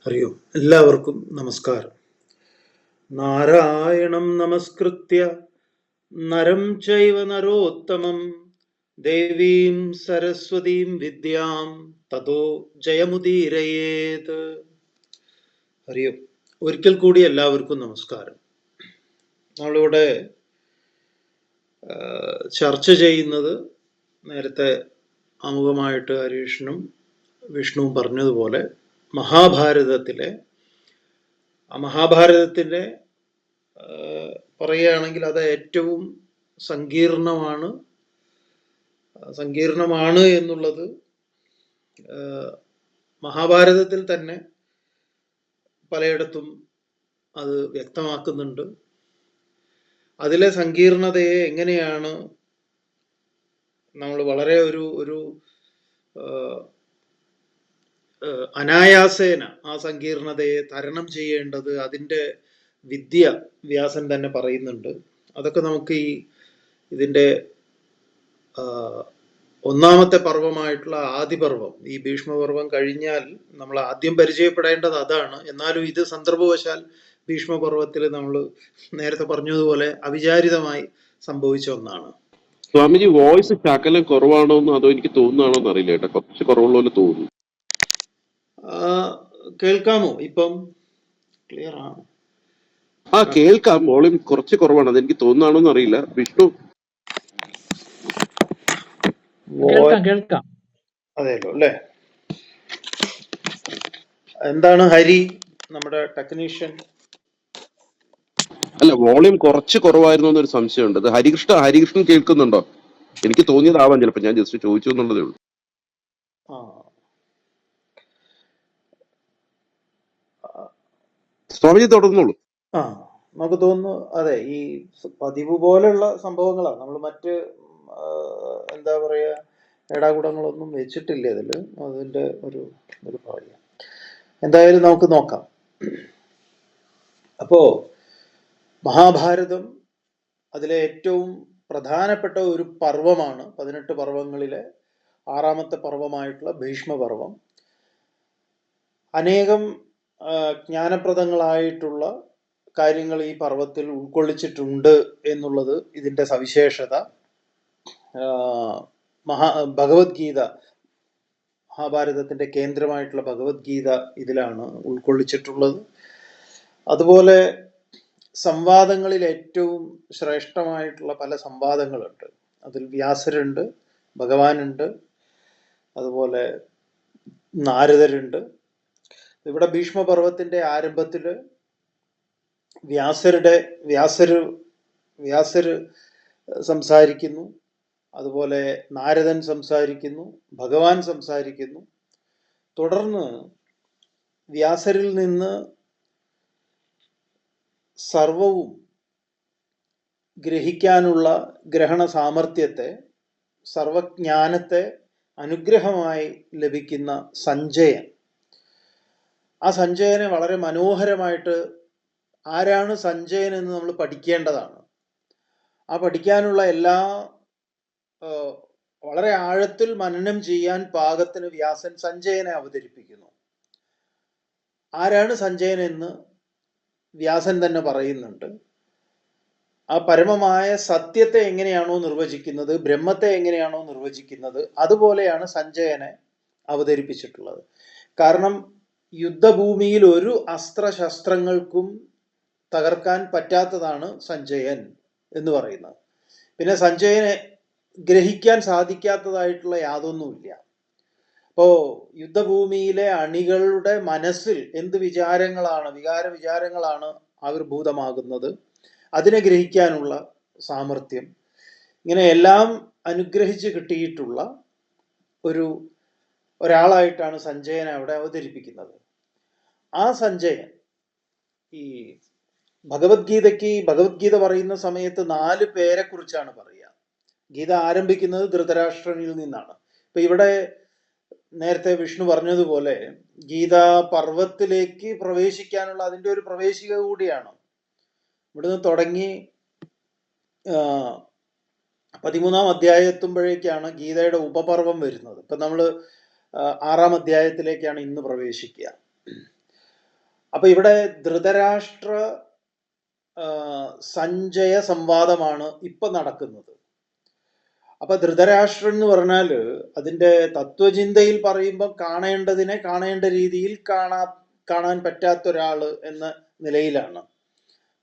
അറിയോ എല്ലാവർക്കും നമസ്കാരം. നാരായണം നമസ്കൃത്യ നരം ചൈവ നരോത്തമം ദേവീം സരസ്വതീം വിദ്യാം തതോ ജയമുദീരയേത്. അറിയോ ഒരിക്കൽ കൂടി എല്ലാവർക്കും നമസ്കാരം. നമ്മളിവിടെ ചർച്ച ചെയ്യുന്നത് നേരത്തെ ആമുഖമായിട്ട് ഹരീഷനും വിഷ്ണുവും പറഞ്ഞതുപോലെ മഹാഭാരതത്തിൻ്റെ പറയുകയാണെങ്കിൽ അത് ഏറ്റവും സങ്കീർണമാണ് എന്നുള്ളത് മഹാഭാരതത്തിൽ തന്നെ പലയിടത്തും അത് വ്യക്തമാക്കുന്നുണ്ട്. അതിലെ സങ്കീർണതയെ എങ്ങനെയാണ് നമ്മൾ വളരെ ഒരു അനായാസേന ആ സങ്കീർണതയെ തരണം ചെയ്യേണ്ടത്, അതിൻ്റെ വിദ്യ വ്യാസൻ തന്നെ പറയുന്നുണ്ട്. അതൊക്കെ നമുക്ക് ഇതിൻ്റെ ഒന്നാമത്തെ പർവമായിട്ടുള്ള ആദിപർവം, ഈ ഭീഷ്മപർവം കഴിഞ്ഞാൽ നമ്മൾ ആദ്യം പരിചയപ്പെടേണ്ടത് അതാണ്. എന്നാലും ഇത് സന്ദർഭവശാൽ ഭീഷ്മപർവത്തിൽ നമ്മൾ നേരത്തെ പറഞ്ഞതുപോലെ അവിചാരിതമായി സംഭവിച്ച ഒന്നാണ്. സ്വാമിജി, വോയിസ് ശകലം കുറവാണോന്നോ അതോ എനിക്ക് തോന്നുന്നാണോന്ന് അറിയില്ല കേട്ടോ, കുറച്ച് കുറവുള്ള പോലെ തോന്നുന്നു. കേൾക്കാമോ? ഇപ്പം ക്ലിയർ ആണ്? കേൾക്കാം. വോളിയം കുറച്ച് കുറവാണ്, അതെനിക്ക് തോന്നുന്നാണോന്ന് അറിയില്ല. വിഷ്ണു? കേൾക്കാം. അതെയല്ലോ അല്ലേ? എന്താണ് ഹരി, നമ്മുടെ ടെക്നീഷ്യൻ? അല്ല, വോളിയം കുറച്ച് കുറവായിരുന്നു എന്നൊരു സംശയമുണ്ട്. അത് ഹരികൃഷ്ണൻ കേൾക്കുന്നുണ്ടോ? എനിക്ക് തോന്നിയതാവാം ചിലപ്പോ, ഞാൻ ജസ്റ്റ് ചോദിച്ചു എന്നുള്ളതേ ഉള്ളൂ. സ്വാമിജി തുടർന്നോളൂ. നമുക്ക് തോന്നുന്നു അതെ, ഈ പതിവ് പോലെയുള്ള സംഭവങ്ങളാണ്. നമ്മൾ മറ്റ് എന്താ പറയുക, ഏടാകൂടങ്ങളൊന്നും വെച്ചിട്ടില്ല ഇതിൽ. അതിൻ്റെ ഒരു പറയാം. എന്തായാലും നമുക്ക് നോക്കാം. അപ്പോ മഹാഭാരതം അതിലെ ഏറ്റവും പ്രധാനപ്പെട്ട ഒരു പർവമാണ്, 18 പർവങ്ങളിലെ 6ാമത്തെ പർവമായിട്ടുള്ള ഭീഷ്മപർവം. അനേകം ജ്ഞാനപ്രദങ്ങളായിട്ടുള്ള കാര്യങ്ങൾ ഈ പർവത്തിൽ ഉൾക്കൊള്ളിച്ചിട്ടുണ്ട് എന്നുള്ളത് ഇതിൻ്റെ സവിശേഷത. ഭഗവത്ഗീത, മഹാഭാരതത്തിൻ്റെ കേന്ദ്രമായിട്ടുള്ള ഭഗവത്ഗീത ഇതിലാണ് ഉൾക്കൊള്ളിച്ചിട്ടുള്ളത്. അതുപോലെ സംവാദങ്ങളിൽ ഏറ്റവും ശ്രേഷ്ഠമായിട്ടുള്ള പല സംവാദങ്ങളുണ്ട്. അതിൽ വ്യാസരുണ്ട്, ഭഗവാനുണ്ട്, അതുപോലെ നാരദരുണ്ട്. ഇവിടെ ഭീഷ്മപർവത്തിന്റെ ആരംഭത്തിൽ വ്യാസര് സംസാരിക്കുന്നു, അതുപോലെ നാരദൻ സംസാരിക്കുന്നു, ഭഗവാൻ സംസാരിക്കുന്നു. തുടർന്ന് വ്യാസരിൽ നിന്ന് സർവവും ഗ്രഹിക്കാനുള്ള ഗ്രഹണ സാമർഥ്യത്തെ, സർവജ്ഞാനത്തെ അനുഗ്രഹമായി ലഭിക്കുന്ന സഞ്ജയൻ, ആ സഞ്ജയനെ വളരെ മനോഹരമായിട്ട്, ആരാണ് സഞ്ജയൻ എന്ന് നമ്മൾ പഠിക്കേണ്ടതാണ്. ആ പഠിക്കാനുള്ള എല്ലാ വളരെ ആഴത്തിൽ മനനം ചെയ്യാൻ പാകത്തിന് വ്യാസൻ സഞ്ജയനെ അവതരിപ്പിക്കുന്നു. ആരാണ് സഞ്ജയൻ എന്ന് വ്യാസൻ തന്നെ പറയുന്നുണ്ട്. ആ പരമമായ സത്യത്തെ എങ്ങനെയാണോ നിർവചിക്കുന്നത്, ബ്രഹ്മത്തെ എങ്ങനെയാണോ നിർവചിക്കുന്നത്, അതുപോലെയാണ് സഞ്ജയനെ അവതരിപ്പിച്ചിട്ടുള്ളത്. കാരണം യുദ്ധഭൂമിയിൽ ഒരു അസ്ത്രശസ്ത്രങ്ങൾക്കും തകർക്കാൻ പറ്റാത്തതാണ് സഞ്ജയൻ എന്ന് പറയുന്നത്. പിന്നെ സഞ്ജയനെ ഗ്രഹിക്കാൻ സാധിക്കാത്തതായിട്ടുള്ള യാതൊന്നുമില്ല. അപ്പോൾ യുദ്ധഭൂമിയിലെ അണികളുടെ മനസ്സിൽ എന്ത് വികാര വിചാരങ്ങളാണ് ആവിർഭൂതമാകുന്നത്, അതിനെ ഗ്രഹിക്കാനുള്ള സാമർഥ്യം, ഇങ്ങനെ എല്ലാം അനുഗ്രഹിച്ച് കിട്ടിയിട്ടുള്ള ഒരാളായിട്ടാണ് സഞ്ജയനെ അവിടെ അവതരിപ്പിക്കുന്നത്. ആ സഞ്ജയൻ ഈ ഭഗവത്ഗീത പറയുന്ന സമയത്ത് 4 പേരെ കുറിച്ചാണ് പറയുക. ഗീത ആരംഭിക്കുന്നത് ധൃതരാഷ്ട്രനിൽ നിന്നാണ്. ഇപ്പൊ ഇവിടെ നേരത്തെ വിഷ്ണു പറഞ്ഞതുപോലെ ഗീതാ പർവത്തിലേക്ക് പ്രവേശിക്കാനുള്ള അതിൻ്റെ ഒരു പ്രവേശിക കൂടിയാണ്. ഇവിടുന്ന് തുടങ്ങി 13ാം അധ്യായം എത്തുമ്പോഴേക്കാണ് ഗീതയുടെ ഉപപർവം വരുന്നത്. ഇപ്പൊ നമ്മൾ 6ാം അധ്യായത്തിലേക്കാണ് ഇന്ന് പ്രവേശിക്കുക. അപ്പൊ ഇവിടെ ധൃതരാഷ്ട്ര സഞ്ജയ സംവാദമാണ് ഇപ്പൊ നടക്കുന്നത്. അപ്പൊ ധൃതരാഷ്ട്രൻ എന്ന് പറഞ്ഞാൽ അതിന്റെ തത്വചിന്തയിൽ പറയുമ്പോൾ കാണേണ്ടതിനെ കാണേണ്ട രീതിയിൽ കാണാൻ പറ്റാത്തൊരാള് എന്ന നിലയിലാണ്.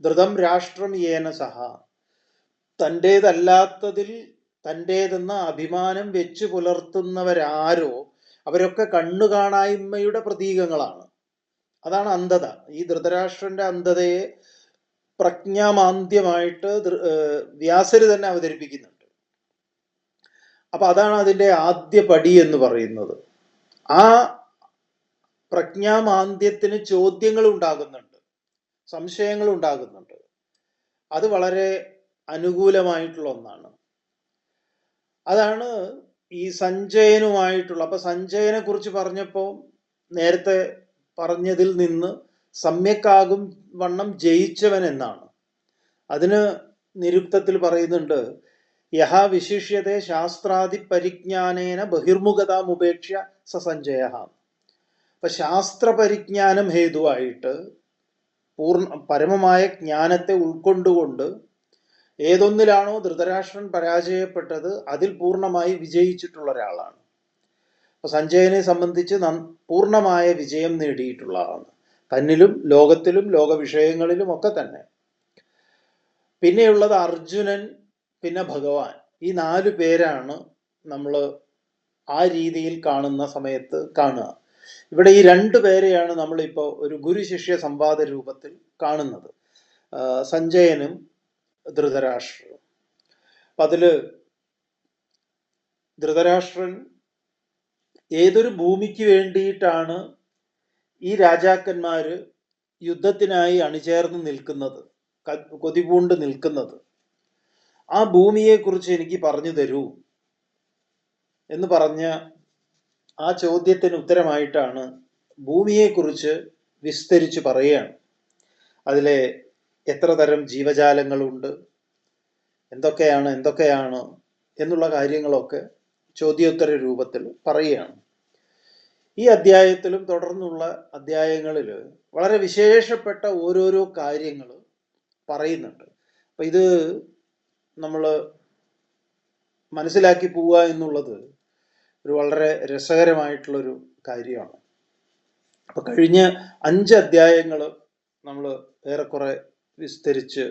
ധൃതം രാഷ്ട്രം യേന സഹ, തൻ്റേതല്ലാത്തതിൽ തൻ്റേതെന്ന അഭിമാനം വെച്ച് പുലർത്തുന്നവരാരോ അവരൊക്കെ കണ്ണുകാണായ്മയുടെ പ്രതീകങ്ങളാണ്. അതാണ് അന്ധത. ഈ ധൃതരാഷ്ട്രന്റെ അന്ധതയെ പ്രജ്ഞാമാന്ദ്യമായിട്ട് വ്യാസര് തന്നെ അവതരിപ്പിക്കുന്നുണ്ട്. അപ്പൊ അതാണ് അതിൻ്റെ ആദ്യ പടി എന്ന് പറയുന്നത്. ആ പ്രജ്ഞാമാന്ദ്യത്തിന് ചോദ്യങ്ങൾ ഉണ്ടാകുന്നുണ്ട്, സംശയങ്ങൾ ഉണ്ടാകുന്നുണ്ട്. അത് വളരെ അനുകൂലമായിട്ടുള്ള ഒന്നാണ്. അതാണ് ഈ സഞ്ജയനുമായിട്ടുള്ള. അപ്പൊ സഞ്ജയനെ കുറിച്ച് പറഞ്ഞപ്പോൾ നേരത്തെ പറഞ്ഞതിൽ നിന്ന് സമ്യക്കാകും വണ്ണം ജയിച്ചവൻ എന്നാണ്. അതിന് നിരുക്തത്തിൽ പറയുന്നുണ്ട്, യഹ വിശിഷ്യത്തെ ശാസ്ത്രാദി പരിജ്ഞാനേന ബഹിർമുഖതാമുപേക്ഷ സ സഞ്ജയ. അപ്പൊ ശാസ്ത്ര പരിജ്ഞാനം ഹേതുവായിട്ട് പരമമായ ജ്ഞാനത്തെ ഉൾക്കൊണ്ടുകൊണ്ട് ഏതൊന്നിലാണോ ധൃതരാഷ്ട്രൻ പരാജയപ്പെട്ടത് അതിൽ പൂർണ്ണമായി വിജയിച്ചിട്ടുള്ള ഒരാളാണ്. അപ്പൊ സഞ്ജയനെ സംബന്ധിച്ച് പൂർണ്ണമായ വിജയം നേടിയിട്ടുള്ള ആളാണ്, തന്നിലും ലോകത്തിലും ലോകവിഷയങ്ങളിലും ഒക്കെ തന്നെ. പിന്നെയുള്ളത് അർജുനൻ, പിന്നെ ഭഗവാൻ. ഈ 4 പേരാണ് നമ്മൾ ആ രീതിയിൽ കാണുന്ന സമയത്ത് കാണുക. ഇവിടെ ഈ 2 പേരെയാണ് നമ്മളിപ്പോൾ ഒരു ഗുരു ശിഷ്യ സംവാദ രൂപത്തിൽ കാണുന്നത്, സഞ്ജയനും ധൃതരാഷ്ട്രനും. അപ്പം അതില് ധൃതരാഷ്ട്രൻ ഏതൊരു ഭൂമിക്ക് വേണ്ടിയിട്ടാണ് ഈ രാജാക്കന്മാര് യുദ്ധത്തിനായി അണിചേർന്ന് നിൽക്കുന്നത്, കൊതിപൂണ്ട് നിൽക്കുന്നത്, ആ ഭൂമിയെക്കുറിച്ച് എനിക്ക് പറഞ്ഞു തരൂ എന്ന് പറഞ്ഞ ആ ചോദ്യത്തിന് ഉത്തരമായിട്ടാണ് ഭൂമിയെക്കുറിച്ച് വിസ്തരിച്ച് പറയുകയാണ്. അതിലെ എത്ര തരം ജീവജാലങ്ങളുണ്ട്, എന്തൊക്കെയാണ് എന്നുള്ള കാര്യങ്ങളൊക്കെ ചോദ്യോത്തര രൂപത്തിൽ പറയുകയാണ്. ഈ അധ്യായത്തിലും തുടർന്നുള്ള അധ്യായങ്ങളിൽ വളരെ വിശേഷപ്പെട്ട ഓരോരോ കാര്യങ്ങൾ പറയുന്നുണ്ട്. അപ്പം ഇത് നമ്മൾ മനസ്സിലാക്കി പോവുക എന്നുള്ളത് ഒരു വളരെ രസകരമായിട്ടുള്ളൊരു കാര്യമാണ്. അപ്പം കഴിഞ്ഞ 5 അധ്യായങ്ങൾ നമ്മൾ ഏറെക്കുറെ വിസ്തരിച്ചു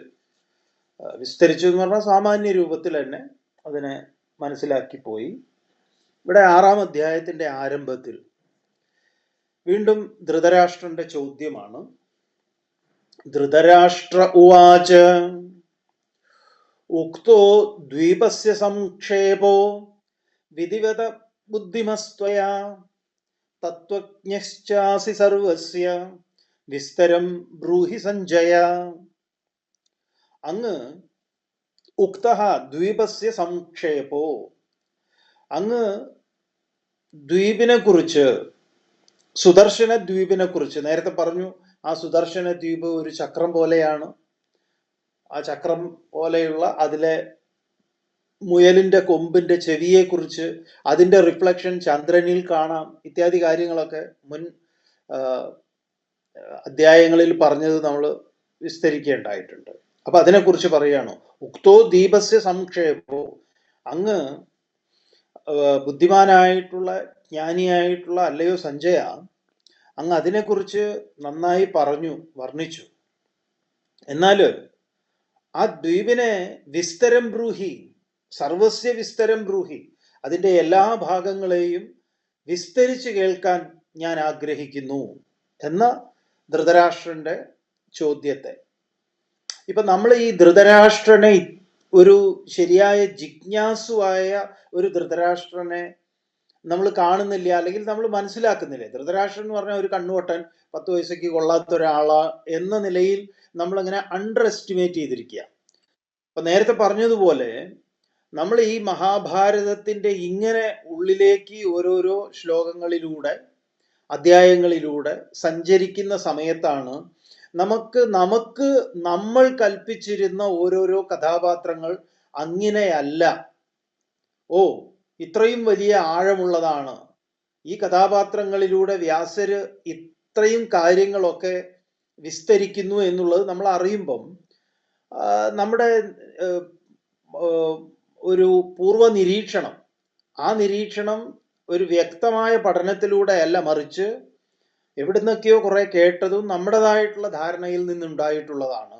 എന്ന് പറഞ്ഞാൽ സാമാന്യ രൂപത്തിൽ തന്നെ അതിനെ മനസ്സിലാക്കി പോയി. ഇവിടെ 6-ാം അധ്യായത്തിൻ്റെ ആരംഭത്തിൽ വീണ്ടും ധൃതരാഷ്ട്രന്റെ ചോദ്യമാണ്. ധൃതരാഷ്ട്ര ഉവാച ഉക്തോ ദ്വീപസ്യ സംക്ഷേപോ വിധിവത ബുദ്ധിമസ്ത്വയാ തത്വജ്ഞശ്ചാസി സർവസ്യ വിസ്തരം ബ്രൂഹി സഞ്ജയ. അങ്ങ് ഉക്തഃ ദ്വീപസ്യ സംക്ഷേപോ, അങ്ങ് ദ്വീപിനെ കുറിച്ച്, സുദർശന ദ്വീപിനെ കുറിച്ച് നേരത്തെ പറഞ്ഞു. ആ സുദർശന ദ്വീപ് ഒരു ചക്രം പോലെയാണ്. ആ ചക്രം പോലെയുള്ള അതിലെ മുയലിന്റെ കൊമ്പിന്റെ ചെവിയെക്കുറിച്ച്, അതിന്റെ റിഫ്ലക്ഷൻ ചന്ദ്രനിൽ കാണാം, ഇത്യാദി കാര്യങ്ങളൊക്കെ മുൻ അധ്യായങ്ങളിൽ പറഞ്ഞത് നമ്മൾ വിസ്തരിക്കേണ്ടായിട്ടുണ്ട്. അപ്പൊ അതിനെക്കുറിച്ച് പറയുകയാണ്. ഉക്തോ ദീപസ്യ സംക്ഷേപോ, അങ്ങ് ബുദ്ധിമാനായിട്ടുള്ള ജ്ഞാനിയായിട്ടുള്ള അല്ലയോ സഞ്ജയ, അങ്ങ് അതിനെക്കുറിച്ച് നന്നായി വർണ്ണിച്ചു. എന്നാൽ ആ ദ്വീപിനെ വിസ്തരം ബ്രൂഹി, സർവസ്യ വിസ്തരം ബ്രൂഹി, അതിൻ്റെ എല്ലാ ഭാഗങ്ങളെയും വിസ്തരിച്ച് കേൾക്കാൻ ഞാൻ ആഗ്രഹിക്കുന്നു എന്ന ധൃതരാഷ്ട്രന്റെ ചോദ്യത്തെ. ഇപ്പൊ നമ്മൾ ഈ ധൃതരാഷ്ട്രനെ, ഒരു ശരിയായ ജിജ്ഞാസുവായ ഒരു ധൃതരാഷ്ട്രനെ നമ്മൾ കാണുന്നില്ല, അല്ലെങ്കിൽ നമ്മൾ മനസ്സിലാക്കുന്നില്ല. ധൃതരാഷ്ട്രൻ എന്ന് പറഞ്ഞാൽ ഒരു കണ്ണുവട്ടൻ, 10 വയസ്സേക്ക് കൊള്ളാത്ത ഒരാളാ എന്ന നിലയിൽ നമ്മളങ്ങനെ അണ്ടർ എസ്റ്റിമേറ്റ് ചെയ്തിരിക്കുക. അപ്പൊ നേരത്തെ പറഞ്ഞതുപോലെ നമ്മൾ ഈ മഹാഭാരതത്തിന്റെ ഇങ്ങനെ ഉള്ളിലേക്ക് ഓരോരോ ശ്ലോകങ്ങളിലൂടെ അധ്യായങ്ങളിലൂടെ സഞ്ചരിക്കുന്ന സമയത്താണ് നമ്മൾ കൽപ്പിച്ചിരുന്ന ഓരോരോ കഥാപാത്രങ്ങൾ അങ്ങനെയല്ല, ഓ ഇത്രയും വലിയ ആഴമുള്ളതാണ് ഈ കഥാപാത്രങ്ങളിലൂടെ വ്യാസര് ഇത്രയും കാര്യങ്ങളൊക്കെ വിസ്തരിക്കുന്നു എന്നുള്ളത് നമ്മൾ അറിയുമ്പം നമ്മുടെ ഒരു പൂർവ്വ നിരീക്ഷണം, ആ നിരീക്ഷണം ഒരു വ്യക്തമായ പഠനത്തിലൂടെ അല്ല, മറിച്ച് എവിടുന്നൊക്കെയോ കുറെ കേട്ടതും നമ്മുടേതായിട്ടുള്ള ധാരണയിൽ നിന്നുണ്ടായിട്ടുള്ളതാണ്.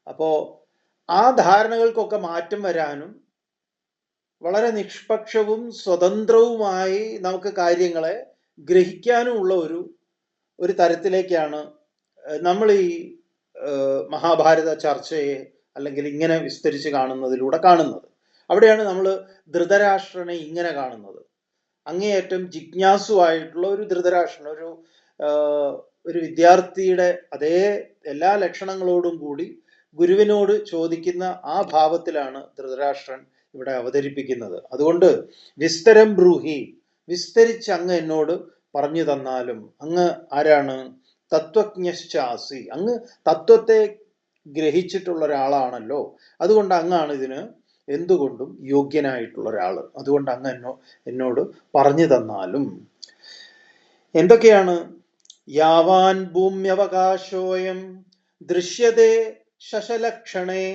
അപ്പോ ആ ധാരണകൾക്കൊക്കെ മാറ്റം വരാനും വളരെ നിഷ്പക്ഷവും സ്വതന്ത്രവുമായി നമുക്ക് കാര്യങ്ങളെ ഗ്രഹിക്കാനുമുള്ള ഒരു തരത്തിലേക്കാണ് നമ്മൾ ഈ മഹാഭാരത ചർച്ചയെ അല്ലെങ്കിൽ ഇങ്ങനെ വിസ്തരിച്ച് കാണുന്നത്. അവിടെയാണ് നമ്മൾ ധൃതരാഷ്ട്രനെ ഇങ്ങനെ കാണുന്നത്. അങ്ങേയറ്റം ജിജ്ഞാസുവായിട്ടുള്ള ഒരു ധൃതരാഷ്ട്രൻ, ഒരു വിദ്യാർത്ഥിയുടെ അതേ എല്ലാ ലക്ഷണങ്ങളോടും കൂടി ഗുരുവിനോട് ചോദിക്കുന്ന ആ ഭാവത്തിലാണ് ധൃതരാഷ്ട്രൻ ഇവിടെ അവതരിപ്പിക്കുന്നത്. അതുകൊണ്ട് വിസ്തരം ബ്രൂഹി, വിസ്തരിച്ച് അങ്ങ് എന്നോട് പറഞ്ഞു തന്നാലും. അങ്ങ് ആരാണ്? തത്വജ്ഞശ്ചാസി, അങ്ങ് തത്വത്തെ ഗ്രഹിച്ചിട്ടുള്ള ഒരാളാണല്ലോ. അതുകൊണ്ട് അങ്ങാണ് ഇതിന് എന്തുകൊണ്ടും യോഗ്യനായിട്ടുള്ള ഒരാള്. അതുകൊണ്ട് അങ്ങ് എന്നോട് പറഞ്ഞു തന്നാലും. എന്തൊക്കെയാണ്? യാവാൻ ഭൂമ്യവകാശോയം ദൃശ്യതേ ശശലക്ഷണേ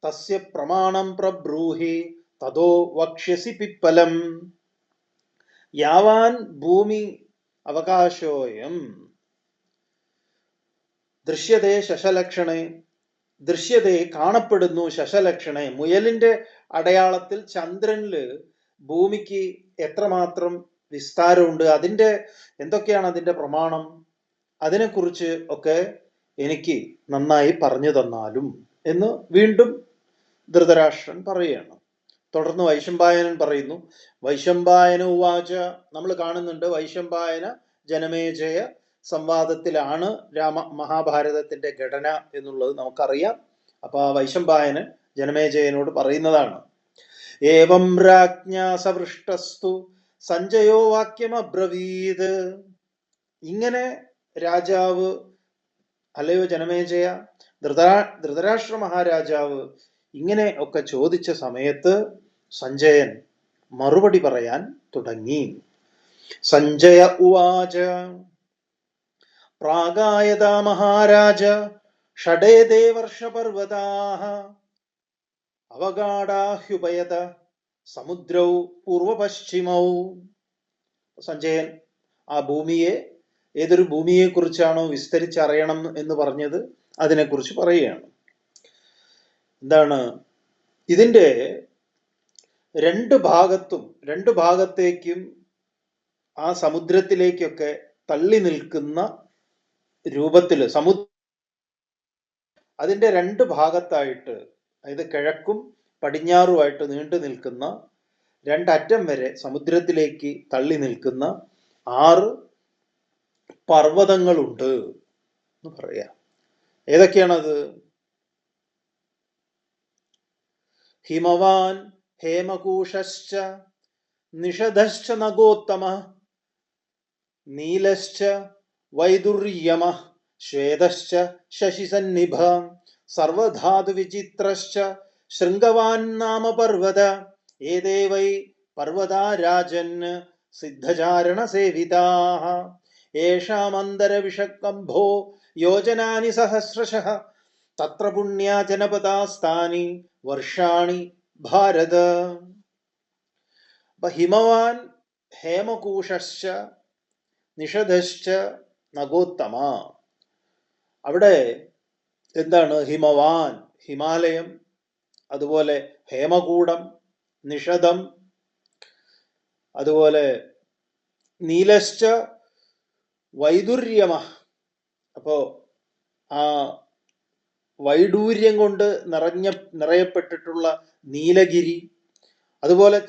തസ്യ പ്രമാണം പ്രബ്രൂഹി തതോ വക്ഷ്യസി പിപ്പലം. യാവാൻ ഭൂമി അവകാശോയം ദൃശ്യതേ ശശലക്ഷണേ, ദൃശ്യതേ കാണപ്പെടുന്നു, ശശലക്ഷണേ മുയലിന്റെ അടയാളത്തിൽ ചന്ദ്രനില് ഭൂമിക്ക് എത്രമാത്രം വിസ്താരമുണ്ട്, അതിൻ്റെ എന്തൊക്കെയാണ് അതിൻ്റെ പ്രമാണം, അതിനെക്കുറിച്ച് ഒക്കെ എനിക്ക് നന്നായി പറഞ്ഞു തന്നാലും എന്ന് വീണ്ടും ധൃതരാഷ്ട്രൻ പറയുകയാണ്. തുടർന്ന് വൈശമ്പായനൻ പറയുന്നു. വൈശമ്പായന ഉവാച, നമ്മൾ കാണുന്നുണ്ട് വൈശമ്പായന ജനമേജയ സംവാദത്തിലാണ് മഹാഭാരതത്തിന്റെ ഘടന എന്നുള്ളത് നമുക്കറിയാം. അപ്പൊ ആ വൈശമ്പായനൻ ജനമേജയനോട് പറയുന്നതാണ്. ഏവം രാജ്ഞാ സവൃഷ്ടസ്തു സഞ്ജയോ വാക്യമബ്രവീത്. ഇങ്ങനെ രാജാവ്, അല്ലയോ ജനമേജയ, ധൃതരാഷ്ട്ര മഹാരാജാവ് ഇങ്ങനെ ഒക്കെ ചോദിച്ച സമയത്ത് സഞ്ജയൻ മറുപടി പറയാൻ തുടങ്ങി. സഞ്ജയ ഉവാച പ്രാഗായതാ മഹാരാജ ഷഡേതേ വർഷപർവതാഃ അവഗാഢാഹ്യുപയത സമുദ്രൗ പൂർവപശ്ചിമൗ. സഞ്ജയൻ ആ ഭൂമിയെ, ഏതൊരു ഭൂമിയെ കുറിച്ചാണോ വിസ്തരിച്ചറിയണം എന്ന് പറഞ്ഞത് അതിനെക്കുറിച്ച് പറയുകയാണ്. എന്താണ്? ഇതിൻ്റെ രണ്ട് ഭാഗത്തേക്കും ആ സമുദ്രത്തിലേക്കൊക്കെ തള്ളി നിൽക്കുന്ന രൂപത്തിൽ അതിൻ്റെ രണ്ട് ഭാഗത്തായിട്ട്, അതായത് കിഴക്കും പടിഞ്ഞാറുമായിട്ട് നീണ്ടു നിൽക്കുന്ന, രണ്ടറ്റം വരെ സമുദ്രത്തിലേക്ക് തള്ളി നിൽക്കുന്ന 6 പർവ്വതങ്ങളുണ്ട് എന്ന് പറയാം. ഏതൊക്കെയാണത്? ഹിമവാൻ ഹേമകൂശശ്ച നിഷധശ്ച നഗോത്തമ നീലശ്ച വൈദുര്യമ ശ്വേതശ്ച ശശിസന്നിഭ സർവധാതു വിചിത്രശ്ച ശൃംഗവാൻ നാമ പർവത ഏതേ വൈ പർവതാ രാജൻ സിദ്ധചാരണ സേവിതാഃ യേഷാമന്തര വിഷക്കംഭോ യോജനാനി സഹസ്രശഃ തത്ര പുണ്യാ ജനപദാസ്ഥാനി വർഷാണി ഭാരത. അപ്പൊ ഹിമവാൻ ഹേമകൂശശ്ച നിഷധശ്ച നഗോത്തമ. അവിടെ എന്താണ്? ഹിമവാൻ ഹിമാലയം, അതുപോലെ ഹേമകൂടം നിഷധം, അതുപോലെ നീലശ്ച വൈദുര്യമ. അപ്പോ ആ വൈഡൂര്യം കൊണ്ട് നിറയപ്പെട്ടിട്ടുള്ള നീലഗിരി, അതുപോലെ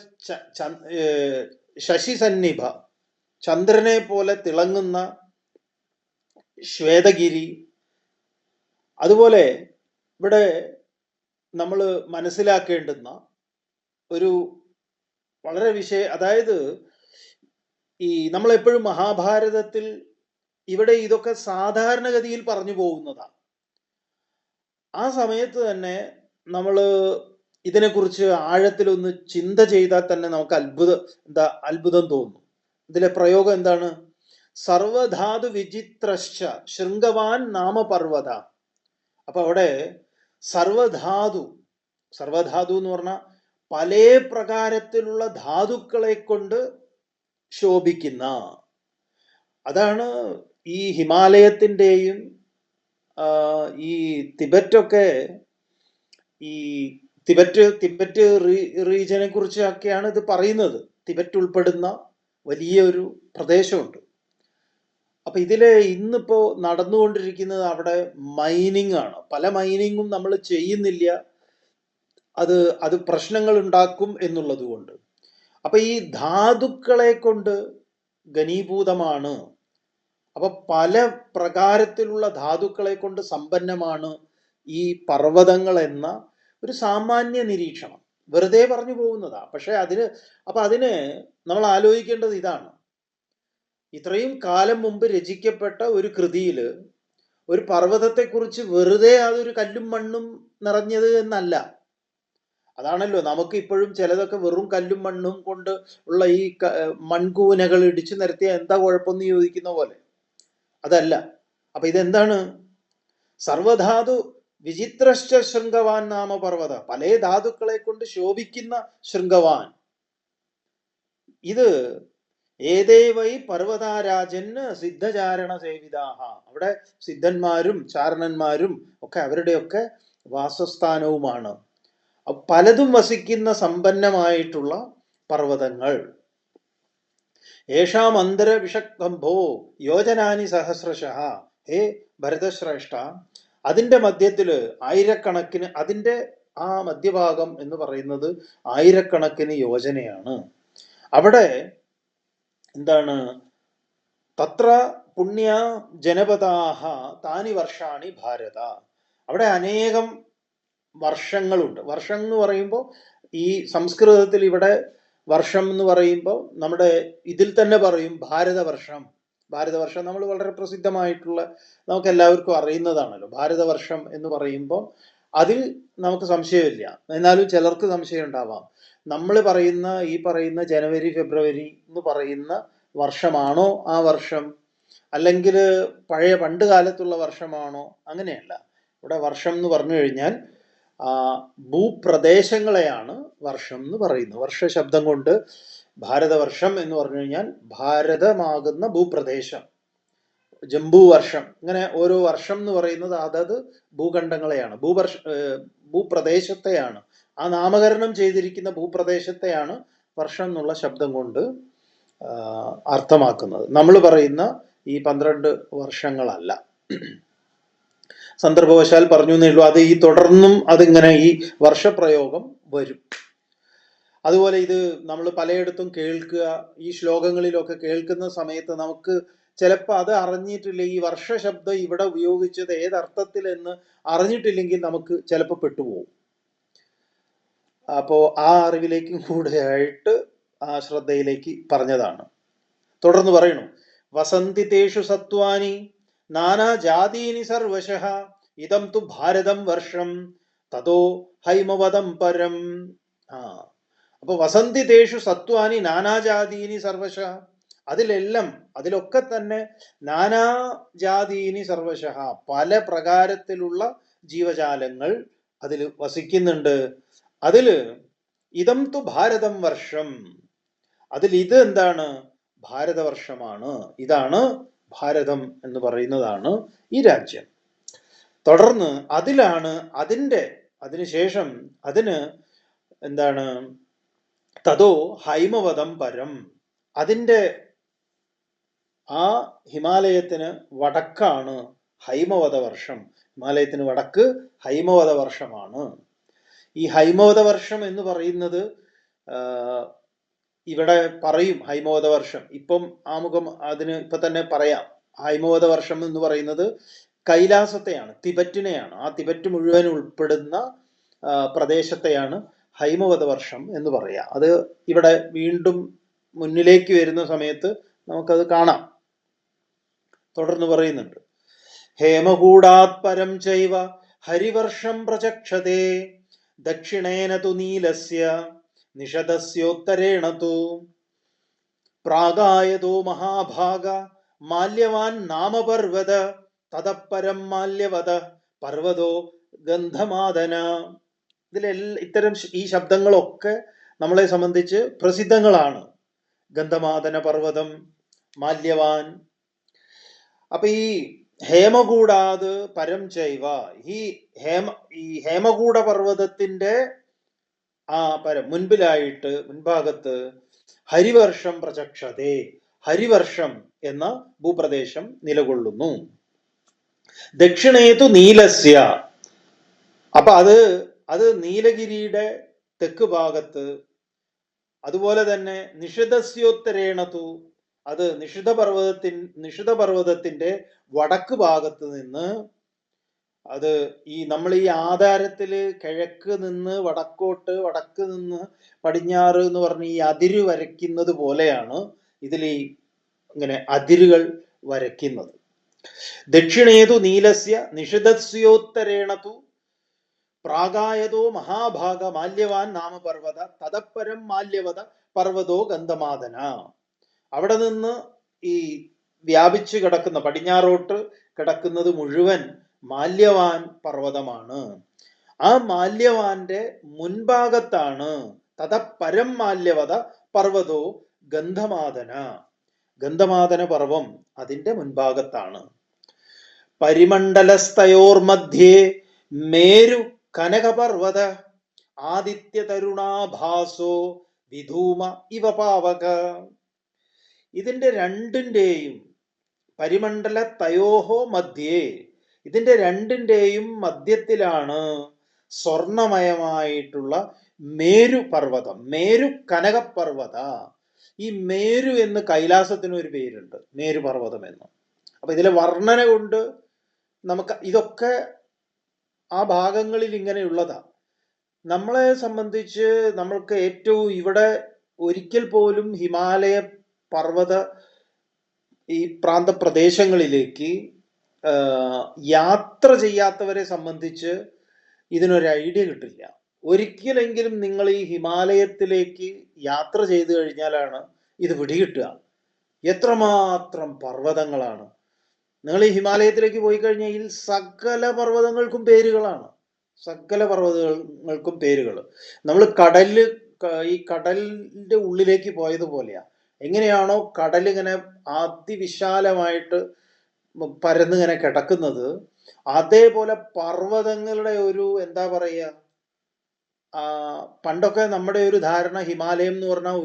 ശശിസന്നിഭ ചന്ദ്രനെ പോലെ തിളങ്ങുന്ന ശ്വേതഗിരി. അതുപോലെ ഇവിടെ നമ്മൾ മനസ്സിലാക്കേണ്ടുന്ന ഒരു വളരെ അതായത് ഈ നമ്മളെപ്പോഴും മഹാഭാരതത്തിൽ ഇവിടെ ഇതൊക്കെ സാധാരണഗതിയിൽ പറഞ്ഞു പോകുന്നതാണ്. ആ സമയത്ത് തന്നെ നമ്മൾ ഇതിനെക്കുറിച്ച് ആഴത്തിലൊന്ന് ചിന്ത ചെയ്താൽ തന്നെ നമുക്ക് അത്ഭുതം തോന്നും. ഇതിലെ പ്രയോഗം എന്താണ്? സർവധാതു വിചിത്രശ്ച ശൃംഗവാൻ നാമ പർവ്വത. അപ്പൊ അവിടെ സർവധാതു എന്ന് പറഞ്ഞാൽ പല പ്രകാരത്തിലുള്ള ധാതുക്കളെ കൊണ്ട് ശോഭിക്കുന്ന, അതാണ് ഈ ഹിമാലയത്തിൻ്റെയും ഈ തിബറ്റൊക്കെ, ഈ തിബറ്റ് റീജിയനെ കുറിച്ചൊക്കെയാണ് ഇത് പറയുന്നത്. തിബറ്റ് ഉൾപ്പെടുന്ന വലിയൊരു പ്രദേശമുണ്ട്. അപ്പൊ ഇതില് ഇന്നിപ്പോ നടന്നുകൊണ്ടിരിക്കുന്നത് അവിടെ മൈനിങ് ആണ്. പല മൈനിങ്ങും നമ്മൾ ചെയ്യുന്നില്ല, അത് പ്രശ്നങ്ങൾ ഉണ്ടാക്കും എന്നുള്ളത് കൊണ്ട്. അപ്പൊ ഈ ധാതുക്കളെ കൊണ്ട് ഘനീഭൂതമാണ്. അപ്പൊ പല പ്രകാരത്തിലുള്ള ധാതുക്കളെ കൊണ്ട് സമ്പന്നമാണ് ഈ പർവ്വതങ്ങൾ എന്ന ഒരു സാമാന്യ നിരീക്ഷണം. വെറുതെ പറഞ്ഞു പോകുന്നതാ. പക്ഷെ അതിന് നമ്മൾ ആലോചിക്കേണ്ടത് ഇതാണ്. ഇത്രയും കാലം മുമ്പ് രചിക്കപ്പെട്ട ഒരു കൃതിയിൽ ഒരു പർവ്വതത്തെക്കുറിച്ച് വെറുതെ അതൊരു കല്ലും മണ്ണും നിറഞ്ഞത് എന്നല്ല. അതാണല്ലോ നമുക്ക് ഇപ്പോഴും ചിലതൊക്കെ വെറും കല്ലും മണ്ണും കൊണ്ട് ഉള്ള ഈ മൺകൂനകൾ ഇടിച്ചു നിരത്തിയ എന്താ കുഴപ്പമെന്ന് ചോദിക്കുന്ന പോലെ. അതല്ല. അപ്പൊ ഇതെന്താണ്? സർവധാതു വിചിത്രശ്ച ശൃംഗവാൻ നാമ പർവ്വത, പല ധാതുക്കളെ കൊണ്ട് ശോഭിക്കുന്ന ശൃംഗവാൻ. ഇത് ഏതേവൈ പർവ്വതാരാജൻ സിദ്ധചാരണ സേവിതാഹ, അവിടെ സിദ്ധന്മാരും ചാരണന്മാരും ഒക്കെ അവരുടെയൊക്കെ വാസസ്ഥാനവുമാണ്. പലതും വസിക്കുന്ന സമ്പന്നമായിട്ടുള്ള പർവ്വതങ്ങൾ. യേഷാം അന്തര വിഷക്തംഭോ യോജനാനി സഹസ്രശഃ, ഹേ ഭരതശ്രേഷ്ഠ, അതിൻ്റെ മധ്യത്തില് ആയിരക്കണക്കിന്, അതിൻ്റെ ആ മധ്യഭാഗം എന്ന് പറയുന്നത് ആയിരക്കണക്കിന് യോജനയാണ്. അവിടെ എന്താണ്? തത്ര പുണ്യ ജനപദാഹ താനി വർഷാണി ഭാരത, അവിടെ അനേകം വർഷങ്ങളുണ്ട്. വർഷം എന്ന് പറയുമ്പോൾ ഈ സംസ്കൃതത്തിൽ ഇവിടെ വർഷം എന്ന് പറയുമ്പോൾ നമ്മുടെ ഇതിൽ തന്നെ പറയും ഭാരതവർഷം. ഭാരതവർഷം നമ്മൾ വളരെ പ്രസിദ്ധമായിട്ടുള്ള, നമുക്ക് എല്ലാവർക്കും അറിയുന്നതാണല്ലോ. ഭാരതവർഷം എന്ന് പറയുമ്പോൾ അതിൽ നമുക്ക് സംശയമില്ല. എന്നാലും ചിലർക്ക് സംശയം ഉണ്ടാവാം. നമ്മൾ ഈ പറയുന്ന ജനുവരി ഫെബ്രുവരി എന്ന് പറയുന്ന വർഷമാണോ ആ വർഷം, അല്ലെങ്കിൽ പണ്ട് കാലത്തുള്ള വർഷമാണോ? അങ്ങനെയല്ല. ഇവിടെ വർഷം എന്ന് പറഞ്ഞു കഴിഞ്ഞാൽ ഭൂപ്രദേശങ്ങളെയാണ് വർഷം എന്ന് പറയുന്നത്. വർഷ ശബ്ദം കൊണ്ട് ഭാരതവർഷം എന്ന് പറഞ്ഞു കഴിഞ്ഞാൽ ഭാരതമാകുന്ന ഭൂപ്രദേശം, ജംബൂ വർഷം, ഇങ്ങനെ ഓരോ വർഷം എന്ന് പറയുന്നത് അതത് ഭൂഖണ്ഡങ്ങളെയാണ്, ഭൂപ്രദേശത്തെയാണ്, ആ നാമകരണം ചെയ്തിരിക്കുന്ന ഭൂപ്രദേശത്തെയാണ് വർഷം എന്നുള്ള ശബ്ദം കൊണ്ട് അർത്ഥമാക്കുന്നത്. നമ്മൾ പറയുന്ന ഈ 12 വർഷങ്ങളല്ല. സന്ദർഭവശാൽ പറഞ്ഞു എന്നേ ഉള്ളൂ. അത് ഈ തുടർന്നും അതിങ്ങനെ ഈ വർഷപ്രയോഗം വരും. അതുപോലെ ഇത് നമ്മൾ പലയിടത്തും കേൾക്കുക, ഈ ശ്ലോകങ്ങളിലൊക്കെ കേൾക്കുന്ന സമയത്ത് നമുക്ക് ചിലപ്പോൾ അത് അറിഞ്ഞിട്ടില്ല, ഈ വർഷശബ്ദം ഇവിടെ ഉപയോഗിച്ചത് ഏതർത്ഥത്തിൽ എന്ന് അറിഞ്ഞിട്ടില്ലെങ്കിൽ നമുക്ക് ചിലപ്പോൾ പെട്ടുപോകും. അപ്പോൾ ആ അറിവിലേക്കും കൂടെയായിട്ട് ആ ശ്രദ്ധയിലേക്ക് പറഞ്ഞതാണ്. തുടർന്ന് പറയണു, വസന്തിതേഷു സത്വാനി നാനാജാതീനി സർവശഃ ഇദം തു ഭാരതം വർഷം തതോ ഹൈമവദം പരം. അപ്പൊ വസന്തിതേഷു സത്വാനി നാനാജാതീനി സർവശഃ, അതിലൊക്കെ തന്നെ നാനാജാതീനി സർവശഃ, പല പ്രകാരത്തിലുള്ള ജീവജാലങ്ങൾ അതിൽ വസിക്കുന്നുണ്ട്. അതില് ഇദം തു ഭാരതം വർഷം, അതിൽ ഇത് എന്താണ്? ഭാരതവർഷമാണ്. ഇതാണ് ഭാരതം എന്ന് പറയുന്നതാണ് ഈ രാജ്യം. തുടർന്ന് അതിലാണ് അതിനുശേഷം അതിന് എന്താണ്? തതോ ഹൈമവദം പരം, അതിൻ്റെ ആ ഹിമാലയത്തിന് വടക്കാണ് ഹൈമവദ വർഷം. ഹിമാലയത്തിന് വടക്ക് ഹൈമവദ വർഷമാണ്. ഈ ഹൈമവദ വർഷം എന്ന് പറയുന്നത് ഇവിടെ പറയും. ഹൈമവദ വർഷം ഇപ്പം ആമുഖം അതിന് ഇപ്പൊ തന്നെ പറയാം. ഹൈമവദ വർഷം എന്ന് പറയുന്നത് കൈലാസത്തെയാണ്, തിബറ്റിനെയാണ്. ആ തിബറ്റ് മുഴുവൻ ഉൾപ്പെടുന്ന പ്രദേശത്തെയാണ് ഹൈമവദ വർഷം എന്ന് പറയാം. അത് ഇവിടെ വീണ്ടും മുന്നിലേക്ക് വരുന്ന സമയത്ത് നമുക്കത് കാണാം. തുടർന്ന് പറയുന്നുണ്ട്, ഹേമകൂടാത് പരം ചൈവ ഹരിവർഷം പ്രചക്ഷതേ ദക്ഷിണേന തു നീലസ്യ നിഷദസ്യോത്തരേണ തു പ്രാഗായതോ മഹാഭാഗ മാല്യവാൻ നാമപർവത തതപ്പരം മാല്യവത പർവതോ ഗന്ധമാദന. ഇത്തരം ഈ ശബ്ദങ്ങളൊക്കെ നമ്മളെ സംബന്ധിച്ച് പ്രസിദ്ധങ്ങളാണ്. ഗന്ധമാദന പർവ്വതം, മാല്യവാൻ. അപ്പൊ ഈ ഹേമകൂടാത് പരം ചൈവ, ഈ ഹേമകൂട പർവ്വതത്തിന്റെ മുൻഭാഗത്ത് ഹരിവർഷം പ്രചക്ഷതേ, ഹരിവർഷം എന്ന ഭൂപ്രദേശം നിലകൊള്ളുന്നു. ദക്ഷിണേതു നീലസ്യ, അപ്പൊ അത് നീലഗിരിയുടെ തെക്ക് ഭാഗത്ത്. അതുപോലെ തന്നെ നിഷിതസ്യോത്തരേണതു, അത് നിഷിതപർവ്വതത്തിന്റെ വടക്ക് ഭാഗത്ത് നിന്ന്, അത് നമ്മൾ ഈ ആധാരത്തില് കിഴക്ക് നിന്ന് വടക്കോട്ട്, വടക്ക് നിന്ന് പടിഞ്ഞാറ് എന്ന് പറഞ്ഞ് ഈ അതിര് വരയ്ക്കുന്നത് പോലെയാണ് ഇതിൽ ഇങ്ങനെ അതിരുകൾ വരയ്ക്കുന്നത്. ദക്ഷിണേതു നീലസ്യ നിഷിതസ്യോത്തരേണതു പ്രാഗായതോ മഹാഭാഗ മാല്യവാൻ നാമപർവത തതപ്പരം മാല്യവത പർവ്വതോ ഗന്ധമാദന. അവിടെ നിന്ന് ഈ വ്യാപിച്ചു കിടക്കുന്ന പടിഞ്ഞാറോട്ട് കിടക്കുന്നത് മുഴുവൻ മാല്യവാൻ പർവ്വതമാണ്. ആ മാല്യവാന്റെ മുൻഭാഗത്താണ് തതപ്പരം മാല്യവത പർവ്വതോ ഗന്ധമാദന, ഗന്ധമാദന പർവം അതിന്റെ മുൻഭാഗത്താണ്. പരിമണ്ഡലസ്തയോർമധ്യേ മേരു കനകപർവത ആദിത്യ തരുണാഭാസോ വിധൂമ ഇവ പാവക. ഇതിന്റെ രണ്ടിന്റെയും പരിമണ്ഡല തയോഹോ മധ്യേ, ഇതിന്റെ രണ്ടിന്റെയും മധ്യത്തിലാണ് സ്വർണമയമായിട്ടുള്ള മേരു പർവ്വതം, മേരു കനകപർവത. ഈ മേരു എന്ന് കൈലാസത്തിന് ഒരു പേരുണ്ട്, മേരു പർവ്വതം എന്ന്. അപ്പൊ ഇതിലെ വർണ്ണന കൊണ്ട് നമുക്ക് ഇതൊക്കെ ആ ഭാഗങ്ങളിൽ ഇങ്ങനെയുള്ളതാ. നമ്മളെ സംബന്ധിച്ച് നമ്മൾക്ക് ഏറ്റവും ഇവിടെ ഒരിക്കൽ പോലും ഹിമാലയ പർവ്വത ഈ പ്രാന്തപ്രദേശങ്ങളിലേക്ക് യാത്ര ചെയ്യാത്തവരെ സംബന്ധിച്ച് ഇതിനൊരു ഐഡിയ കിട്ടില്ല. ഒരിക്കലെങ്കിലും നിങ്ങൾ ഈ ഹിമാലയത്തിലേക്ക് യാത്ര ചെയ്തു കഴിഞ്ഞാലാണ് ഇത് പിടികിട്ടുക. എത്രമാത്രം പർവ്വതങ്ങളാണ്! നിങ്ങൾ ഈ ഹിമാലയത്തിലേക്ക് പോയി കഴിഞ്ഞാൽ ഈ സകല പർവ്വതങ്ങൾക്കും പേരുകളാണ്, സകല പർവ്വതങ്ങൾക്കും പേരുകൾ. നമ്മൾ ഈ കടലിന്റെ ഉള്ളിലേക്ക് പോയതുപോലെയാ. എങ്ങനെയാണോ കടലിങ്ങനെ അതിവിശാലമായിട്ട് പരന്നിങ്ങനെ കിടക്കുന്നത്, അതേപോലെ പർവ്വതങ്ങളുടെ ഒരു എന്താ പറയുക, പണ്ടൊക്കെ നമ്മുടെ ഒരു ധാരണ ഹിമാലയം എന്ന് പറഞ്ഞാൽ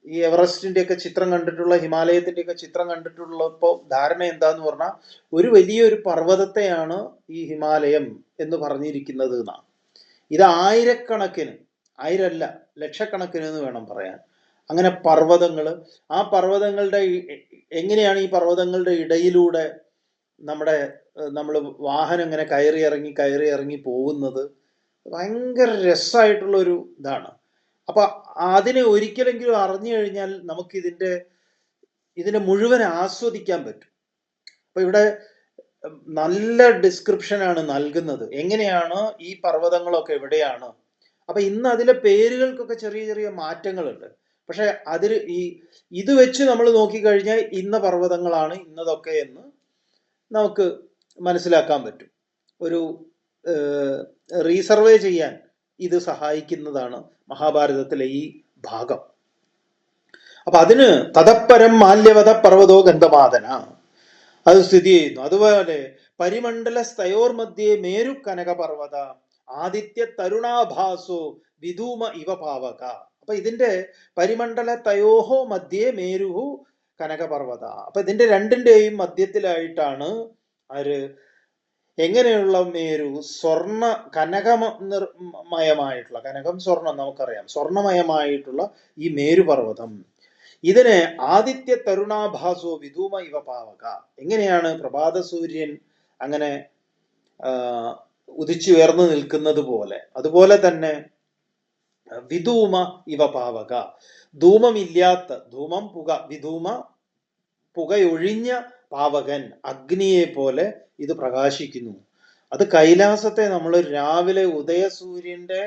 ഈ എവറസ്റ്റിന്റെ ഒക്കെ ചിത്രം കണ്ടിട്ടുള്ള, ഹിമാലയത്തിന്റെ ഒക്കെ ചിത്രം കണ്ടിട്ടുള്ളപ്പോൾ ധാരണ എന്താന്ന് പറഞ്ഞാൽ ഒരു വലിയൊരു പർവ്വതത്തെയാണ് ഈ ഹിമാലയം എന്ന് പറഞ്ഞിരിക്കുന്നത് എന്നാണ്. ഇത് ആയിരക്കണക്കിന്, ആയിരമല്ല ലക്ഷക്കണക്കിന് എന്ന് വേണം പറയാൻ, അങ്ങനെ പർവ്വതങ്ങൾ. ആ പർവ്വതങ്ങളുടെ എങ്ങനെയാണ് ഈ പർവ്വതങ്ങളുടെ ഇടയിലൂടെ നമ്മൾ വാഹനം ഇങ്ങനെ കയറി ഇറങ്ങി പോകുന്നത്, ഭയങ്കര രസമായിട്ടുള്ള ഒരു ഇതാണ്. അപ്പൊ അതിനെ ഒരിക്കലെങ്കിലും അറിഞ്ഞു കഴിഞ്ഞാൽ നമുക്ക് ഇതിനെ മുഴുവൻ ആസ്വദിക്കാൻ പറ്റും. അപ്പൊ ഇവിടെ നല്ല ഡിസ്ക്രിപ്ഷനാണ് നൽകുന്നത്, എങ്ങനെയാണ് ഈ പർവ്വതങ്ങളൊക്കെ എവിടെയാണ്. അപ്പൊ ഇന്ന് അതിലെ പേരുകൾക്കൊക്കെ ചെറിയ ചെറിയ മാറ്റങ്ങളുണ്ട്. പക്ഷെ ഇത് വെച്ച് നമ്മൾ നോക്കിക്കഴിഞ്ഞാൽ ഇന്ന പർവ്വതങ്ങളാണ് ഇന്നതൊക്കെ എന്ന് നമുക്ക് മനസ്സിലാക്കാൻ പറ്റും. ഒരു റീസർവേ ചെയ്യാൻ ഇത് സഹായിക്കുന്നതാണ് മഹാഭാരതത്തിലെ ഈ ഭാഗം. അപ്പൊ അതിന് തതപ്പരം മാല്യവത പർവ്വതോ ഗന്ധമാദന അത് സ്ഥിതി ചെയ്യുന്നു. അതുപോലെ പരിമണ്ഡല സ്തയോർ മധ്യേ മേരു കനക പർവ്വത ആദിത്യ തരുണാഭാസോ വിധൂമ ഇവ പാവക. അപ്പൊ ഇതിന്റെ പരിമണ്ഡല തയോഹോ മധ്യേ മേരുഹു കനകപർവ്വത. അപ്പൊ ഇതിന്റെ രണ്ടിന്റെയും മധ്യത്തിലായിട്ടാണ് എങ്ങനെയുള്ള മേരു, സ്വർണ്ണ കനകമയമായിട്ടുള്ള, കനകം സ്വർണം നമുക്കറിയാം, സ്വർണമയമായിട്ടുള്ള ഈ മേരുപർവ്വതം. ഇതിനെ ആദിത്യ തരുണാഭാസോ വിധൂമ ഇവ പാവക. എങ്ങനെയാണ് പ്രഭാത സൂര്യൻ അങ്ങനെ ഉദിച്ചുയർന്നു നിൽക്കുന്നത് പോലെ, അതുപോലെ തന്നെ വിധൂമ ഇവ പാവക, ധൂമമില്ലാത്ത, ധൂമം പുക, വിധൂമ പുകയൊഴിഞ്ഞ പാവകൻ, അഗ്നിയെ പോലെ ഇത് പ്രകാശിക്കുന്നു. അത് കൈലാസത്തെ നമ്മൾ രാവിലെ ഉദയസൂര്യന്റെ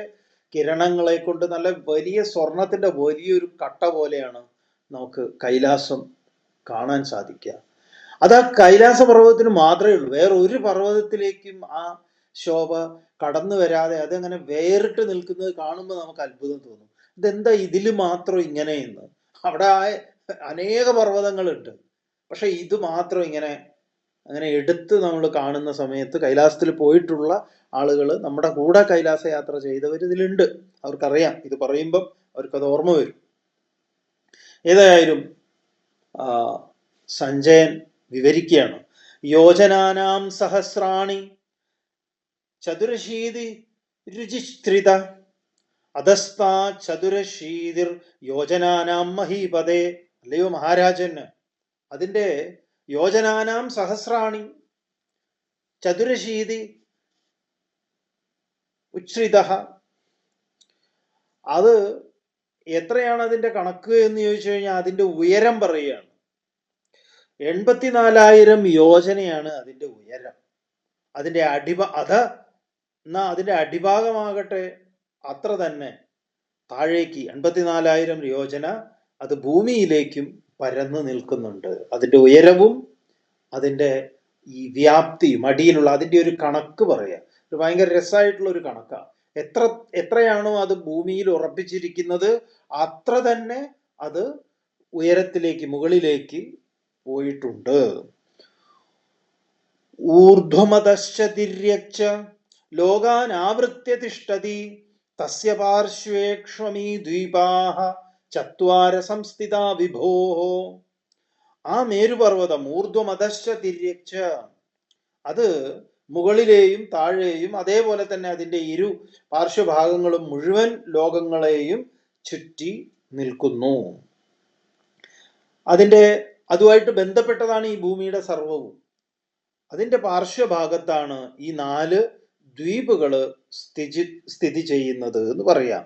കിരണങ്ങളെ കൊണ്ട് നല്ല വലിയ സ്വർണത്തിന്റെ വലിയൊരു കട്ട പോലെയാണ് നമുക്ക് കൈലാസം കാണാൻ സാധിക്കുക. അത് ആ കൈലാസ പർവ്വതത്തിന് മാത്രമേ ഉള്ളൂ. വേറെ ഒരു പർവ്വതത്തിലേക്കും ആ ശോഭ കടന്നു വരാതെ അതങ്ങനെ വേറിട്ട് നിൽക്കുന്നത് കാണുമ്പോൾ നമുക്ക് അത്ഭുതം തോന്നും. ഇതെന്താ ഇതിൽ മാത്രം ഇങ്ങനെയെന്ന്. അവിടെ അനേക പർവ്വതങ്ങളുണ്ട്, പക്ഷെ ഇത് മാത്രം ഇങ്ങനെ അങ്ങനെ എടുത്ത് നമ്മൾ കാണുന്ന സമയത്ത് കൈലാസത്തിൽ പോയിട്ടുള്ള ആളുകൾ, നമ്മുടെ കൂടെ കൈലാസ യാത്ര ചെയ്തവർ ഇതിലുണ്ട്, അവർക്കറിയാം. ഇത് പറയുമ്പം അവർക്കത് ഓർമ്മ വരും. ഏതായാലും സഞ്ജയൻ വിവരിക്കുകയാണ്. യോജനാനാം സഹസ്രാണി ചതുരശീതി രുചിസ്ത്രിത അധസ്താ ചതുരശീതിർ യോജനാനാം മഹീപദേ. അല്ലയോ മഹാരാജന്, അതിൻ്റെ യോജനാനാം സഹസ്രാണി ചതുരശീതി ഉച്ഛ്രിത, അത് എത്രയാണ് അതിൻ്റെ കണക്ക് എന്ന് ചോദിച്ചു കഴിഞ്ഞാൽ അതിൻ്റെ ഉയരം പറയുകയാണ്. 84,000 യോജനയാണ് അതിൻ്റെ ഉയരം. അതിൻ്റെ അതിൻ്റെ അടിഭാഗമാകട്ടെ അത്ര തന്നെ താഴേക്ക് 84,000 യോജന അത് ഭൂമിയിലേക്കും പരന്നു നിൽക്കുന്നുണ്ട്. അതിൻ്റെ ഉയരവും അതിൻ്റെ ഈ വ്യാപ്തിയും അടിയിലുള്ള അതിൻ്റെ ഒരു കണക്ക് പറയാം. ഒരു ഭയങ്കര രസമായിട്ടുള്ള ഒരു കണക്കാണ്. എത്രയാണോ അത് ഭൂമിയിൽ ഉറപ്പിച്ചിരിക്കുന്നത് അത്ര തന്നെ അത് ഉയരത്തിലേക്ക് മുകളിലേക്ക് പോയിട്ടുണ്ട്. ഊർധ്വമതശ്ചതിര്യച്ച ലോകാൻ ആവൃത്യ തിഷ്ഠതി തസ്യ പാർശ്വേക്ഷ്വമീ ദ്വീപാഹ ചത്വാര സംസ്ഥിതാ വിഭോഃ. ആ മേരുപർവ്വതം ഊർധ്വമതശ്ചതിര്യച്ച, അത് മുകളിലെയും താഴെയും അതേപോലെ തന്നെ അതിൻ്റെ ഇരു പാർശ്വഭാഗങ്ങളും മുഴുവൻ ലോകങ്ങളെയും ചുറ്റി നിൽക്കുന്നു. അതുമായിട്ട് ബന്ധപ്പെട്ടതാണ് ഈ ഭൂമിയുടെ സർവവും. അതിൻ്റെ പാർശ്വഭാഗത്താണ് ഈ 4 ദ്വീപുകൾ സ്ഥിതി ചെയ്യുന്നത് എന്ന് പറയാം.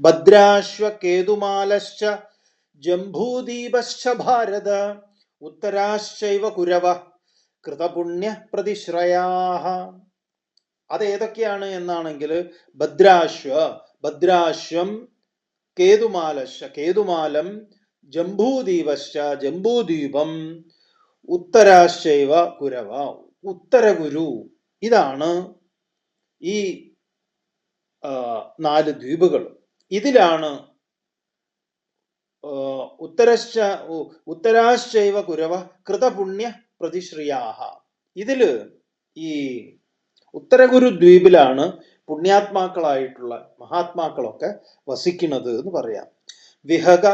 ഭദ്രാശ്വ കേതുമാലശ്ച ജംബൂദ്വീപശ്ച ഭാരത ഉത്തരാശ്ചൈവ കുരവ കൃതപുണ്യ പ്രതിശ്രയാഹ. അതേതൊക്കെയാണ് എന്നാണെങ്കിൽ ഭദ്രാശ്വം, കേതുമാലം, ജംബൂദ്വീപശ്ച ജംബൂദ്വീപം, ഉത്തരാശ്ചൈവ കുരവ ഉത്തരകുരു. ഇതാണ് ഈ 4 ദ്വീപുകൾ. ഇതിലാണ് ഉത്തരാശ്ചൈവ കുരവ കൃതപുണ്യ പ്രതിശ്രിയാഹ. ഇതില് ഈ ഉത്തരകുരു ദ്വീപിലാണ് പുണ്യാത്മാക്കളായിട്ടുള്ള മഹാത്മാക്കളൊക്കെ വസിക്കുന്നത് എന്ന് പറയാം. വിഹഗ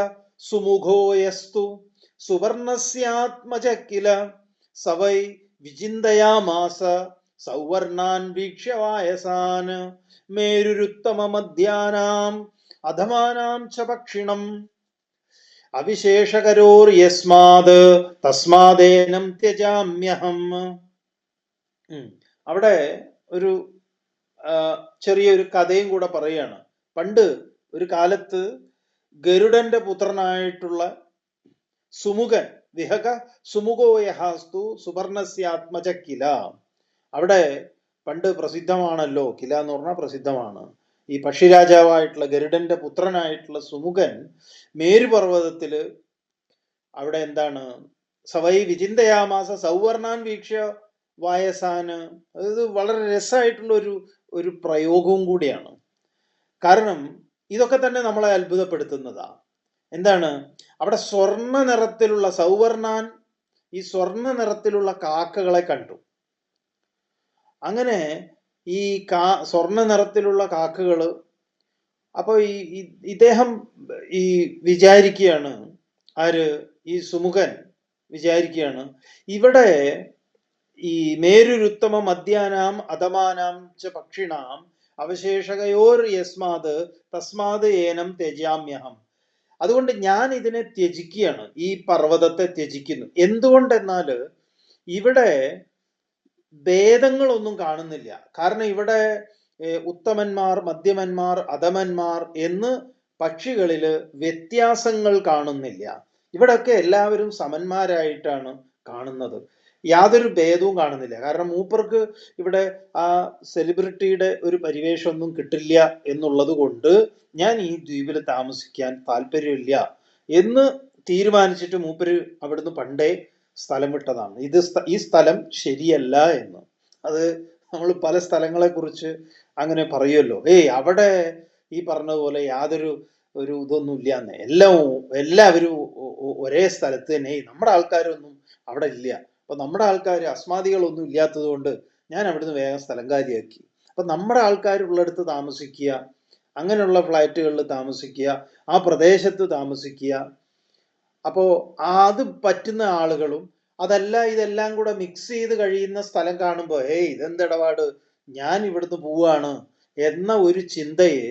സുമുഖോയസ്തു സുവർണസ്യാത്മജ കില സവൈ വിചിന്തയാമാസ സൗവർണാൻ വീക്ഷ്യവായസാൻ മേരുരുത്തമമധ്യാനാം അധമാനാം ച പക്ഷിണം അവിശേഷകരോർ യസ്മാത് തസ്മാദേനം ത്യജാമ്യഹം. അവിടെ ഒരു ചെറിയൊരു കഥയും കൂടെ പറയുകയാണ്. പണ്ട് ഒരു കാലത്ത് ഗരുഡന്റെ പുത്രനായിട്ടുള്ള സുമുഖൻ, വിഹക സുമുഖോയഹാസ്തു സുവർണസ്യാത്മജ കില. അവിടെ പണ്ട് പ്രസിദ്ധമാണല്ലോ, കില എന്ന് പറഞ്ഞാൽ പ്രസിദ്ധമാണ്. ഈ പക്ഷിരാജാവായിട്ടുള്ള ഗരുഡന്റെ പുത്രനായിട്ടുള്ള സുമുഖൻ മേരുപർവ്വതത്തില് അവിടെ എന്താണ് സവൈ വിചിന്തയാമാസ സൗവർണാൻ വീക്ഷ്യ വായസാന്. അത് വളരെ രസമായിട്ടുള്ള ഒരു പ്രയോഗവും കൂടിയാണ്. കാരണം ഇതൊക്കെ തന്നെ നമ്മളെ അത്ഭുതപ്പെടുത്തുന്നതാ. എന്താണ് അവിടെ സ്വർണ്ണ നിറത്തിലുള്ള സൗവർണാൻ, ഈ സ്വർണ്ണ നിറത്തിലുള്ള കാക്കകളെ കണ്ടു. അങ്ങനെ ഈ സ്വർണ്ണ നിറത്തിലുള്ള കാക്കകള്, അപ്പൊ ഇദ്ദേഹം വിചാരിക്കുകയാണ്, ഈ സുമുഖൻ വിചാരിക്കുകയാണ്, ഇവിടെ ഈ മേരുരുത്തമ മധ്യാനാം അധമാനാം ച പക്ഷിണാം അവശേഷകയോർ യസ്മാത് തസ്മാത് ഏനം ത്യജാമ്യഹം. അതുകൊണ്ട് ഞാൻ ഇതിനെ ത്യജിക്കുകയാണ്, ഈ പർവ്വതത്തെ ത്യജിക്കുന്നു. എന്തുകൊണ്ടെന്നാൽ ഇവിടെ ഭേദങ്ങളൊന്നും കാണുന്നില്ല. കാരണം ഇവിടെ ഉത്തമന്മാർ, മധ്യമന്മാർ, അധമന്മാർ എന്ന് പക്ഷികളില് വ്യത്യാസങ്ങൾ കാണുന്നില്ല. ഇവിടെയൊക്കെ എല്ലാവരും സമന്മാരായിട്ടാണ് കാണുന്നത്. യാതൊരു ഭേദവും കാണുന്നില്ല. കാരണം മൂപ്പർക്ക് ഇവിടെ ആ സെലിബ്രിറ്റിയുടെ ഒരു പരിവേഷമൊന്നും കിട്ടില്ല എന്നുള്ളത് കൊണ്ട് ഞാൻ ഈ ദ്വീപിൽ താമസിക്കാൻ താല്പര്യമില്ല എന്ന് തീരുമാനിച്ചിട്ട് മൂപ്പര് അവിടുന്ന് പണ്ടേ സ്ഥലം വിട്ടതാണ്. ഈ സ്ഥലം ശരിയല്ല എന്ന്. അത് നമ്മൾ പല സ്ഥലങ്ങളെ കുറിച്ച് അങ്ങനെ പറയുമല്ലോ, അവിടെ ഈ പറഞ്ഞതുപോലെ യാതൊരു ഇതൊന്നും ഇല്ലാന്ന്, എല്ലാവരും ഒരേ സ്ഥലത്ത് തന്നെ, നമ്മുടെ ആൾക്കാരൊന്നും അവിടെ ഇല്ല, അപ്പൊ നമ്മുടെ ആൾക്കാർ അസ്മാദികളൊന്നും ഇല്ലാത്തത് കൊണ്ട് ഞാൻ അവിടുന്ന് വേഗം സ്ഥലം കാര്യമാക്കി. അപ്പൊ നമ്മുടെ ആൾക്കാരുള്ളിടത്ത് താമസിക്കുക, അങ്ങനെയുള്ള ഫ്ലാറ്റുകളിൽ താമസിക്കുക, ആ പ്രദേശത്ത് താമസിക്കുക. അപ്പോ അത് പറ്റുന്ന ആളുകളും അതല്ല ഇതെല്ലാം കൂടെ മിക്സ് ചെയ്ത് കഴിയുന്ന സ്ഥലം കാണുമ്പോൾ ഇതെന്തിടപാട്, ഞാൻ ഇവിടുന്ന് പോവാണ് എന്ന ഒരു ചിന്തയെ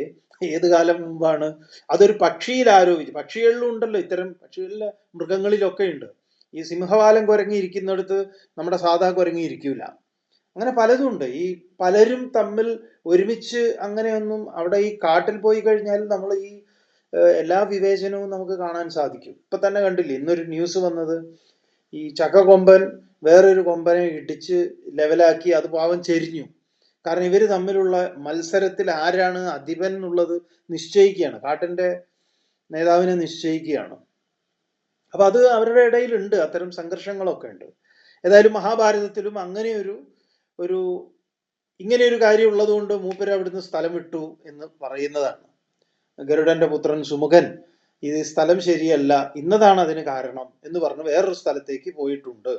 ഏത് കാലം മുമ്പാണ് അതൊരു പക്ഷിയിൽ ആരോപിച്ചു. പക്ഷികളിലും ഉണ്ടല്ലോ ഇത്തരം, പക്ഷികളിലെ മൃഗങ്ങളിലൊക്കെ ഉണ്ട്. ഈ സിംഹവാലൻ കുരങ്ങി ഇരിക്കുന്നിടത്ത് നമ്മുടെ സാധാ കുരങ്ങി ഇരിക്കൂല. അങ്ങനെ പലതും ഉണ്ട്. ഈ പലരും തമ്മിൽ ഒരുമിച്ച് അങ്ങനെയൊന്നും അവിടെ ഈ കാട്ടിൽ പോയി കഴിഞ്ഞാൽ നമ്മൾ ഈ എല്ലാ വിവേചനവും നമുക്ക് കാണാൻ സാധിക്കും. ഇപ്പൊ തന്നെ കണ്ടില്ലേ, ഇന്നൊരു ന്യൂസ് വന്നത്, ഈ ചക്കക്കൊമ്പൻ വേറൊരു കൊമ്പനെ ഇടിച്ച് ലെവലാക്കി, അത് പാവം ചെരിഞ്ഞു. കാരണം ഇവര് തമ്മിലുള്ള മത്സരത്തിൽ ആരാണ് അധിപൻ എന്നുള്ളത് നിശ്ചയിക്കുകയാണ്, കാട്ടിന്റെ നേതാവിനെ നിശ്ചയിക്കുകയാണ്. അപ്പൊ അത് അവരുടെ ഇടയിലുണ്ട്, അത്തരം സംഘർഷങ്ങളൊക്കെ ഉണ്ട്. ഏതായാലും മഹാഭാരതത്തിലും ഇങ്ങനെയൊരു കാര്യം ഉള്ളതുകൊണ്ട് മൂപ്പര് അവിടുന്ന് സ്ഥലം വിട്ടു എന്ന് പറയുന്നതാണ്. ഗരുഡന്റെ പുത്രൻ സുമുഖൻ ഇത് സ്ഥലം ശരിയല്ല, ഇന്നതാണ് അതിന് കാരണം എന്ന് പറഞ്ഞ് വേറൊരു സ്ഥലത്തേക്ക് പോയിട്ടുണ്ട്.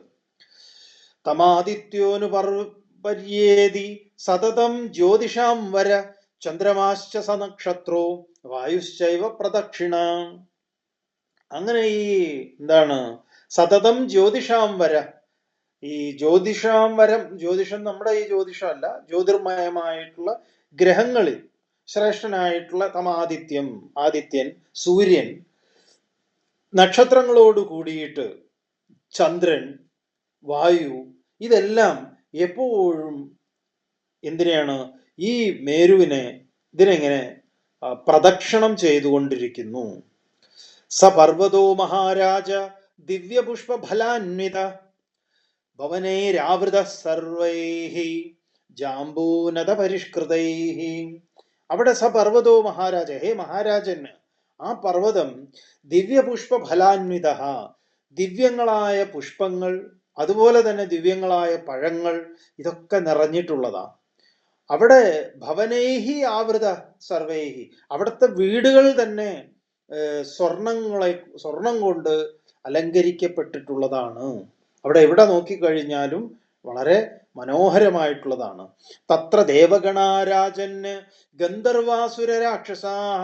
തമാദിത്യോനു പര്യേതി സതതം ജ്യോതിഷാം വര ചന്ദ്രമാശ്ച സനക്ഷത്രോ വായുശ്ചൈവ പ്രദക്ഷിണ. അങ്ങനെ ഈ സതതം ജ്യോതിഷാം വര, ഈ ജ്യോതിഷാം വരം, ജ്യോതിഷം നമ്മുടെ ഈ ജ്യോതിഷമല്ല, ജ്യോതിർമയമായിട്ടുള്ള ഗ്രഹങ്ങളിൽ ശ്രേഷ്ഠനായിട്ടുള്ള ആദിത്യൻ, സൂര്യൻ, നക്ഷത്രങ്ങളോട് കൂടിയിട്ട് ചന്ദ്രൻ, വായു, ഇതെല്ലാം എപ്പോഴും എന്തിനെയാണ്, ഈ മേരുവിനെ ഇതിനെങ്ങനെ പ്രദക്ഷിണം ചെയ്തുകൊണ്ടിരിക്കുന്നു. സ പർവ്വതോ മഹാരാജ ദിവ്യപുഷ്പഫലാന്വിത ഭവനൈരാവൃത സർവൈഹി ജാംബൂനത പരിഷ്കൃതൈഹി. അവിടെ സ പർവ്വതോ മഹാരാജ, ഹേ മഹാരാജന്, ആ പർവ്വതം ദിവ്യപുഷ്പഫലാന്വിത, ദിവ്യങ്ങളായ പുഷ്പങ്ങൾ, അതുപോലെ തന്നെ ദിവ്യങ്ങളായ പഴങ്ങൾ, ഇതൊക്കെ നിറഞ്ഞിട്ടുള്ളതാണ്. അവിടെ ഭവനൈഹി ആവൃത സർവൈഹി, അവിടുത്തെ വീടുകൾ തന്നെ സ്വർണം കൊണ്ട് അലങ്കരിക്കപ്പെട്ടിട്ടുള്ളതാണ്. അവിടെ എവിടെ നോക്കിക്കഴിഞ്ഞാലും വളരെ മനോഹരമായിട്ടുള്ളതാണ്. തത്ര ദേവഗണാരാജന് ഗന്ധർവാസുര രാക്ഷസാഹ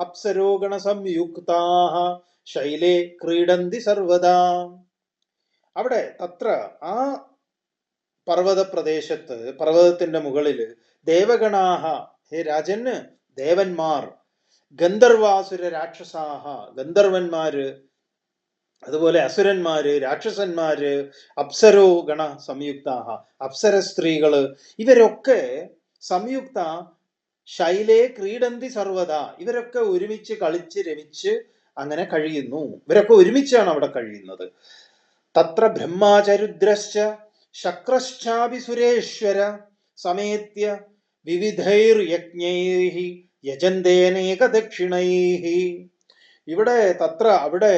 അപ്സരോഗണ സംയുക്താഹ ശൈലേ ക്രീഡന്തി സർവദാ. അവിടെ തത്ര, ആ പർവ്വത പ്രദേശത്ത്, പർവ്വതത്തിന്റെ മുകളില് ദേവഗണാഹ, ഹേ രാജന്, ദേവന്മാർ, ഗന്ധർവാസുര രാക്ഷസാഹ, ഗന്ധർവന്മാര്, അതുപോലെ അസുരന്മാര്, രാക്ഷസന്മാര്, അപ്സരോ ഗണ സംയുക്താഹ, അപ്സര സ്ത്രീകള്, ഇവരൊക്കെ സംയുക്ത ശൈലേ ക്രീഡന്തി സർവദ, ഇവരൊക്കെ ഒരുമിച്ച് കളിച്ച് രമിച്ച് അങ്ങനെ കഴിയുന്നു. ഇവരൊക്കെ ഒരുമിച്ചാണ് അവിടെ കഴിയുന്നത്. തത്ര ബ്രഹ്മാചരുദ്രശ്ച ശക്രശ്ചാപി സുരേശ്വര സമേത്യ വിവിധൈർ യജ്ഞൈഹി യജന്തേനേക ദക്ഷിണൈഹി. ഇവിടെ അവിടെ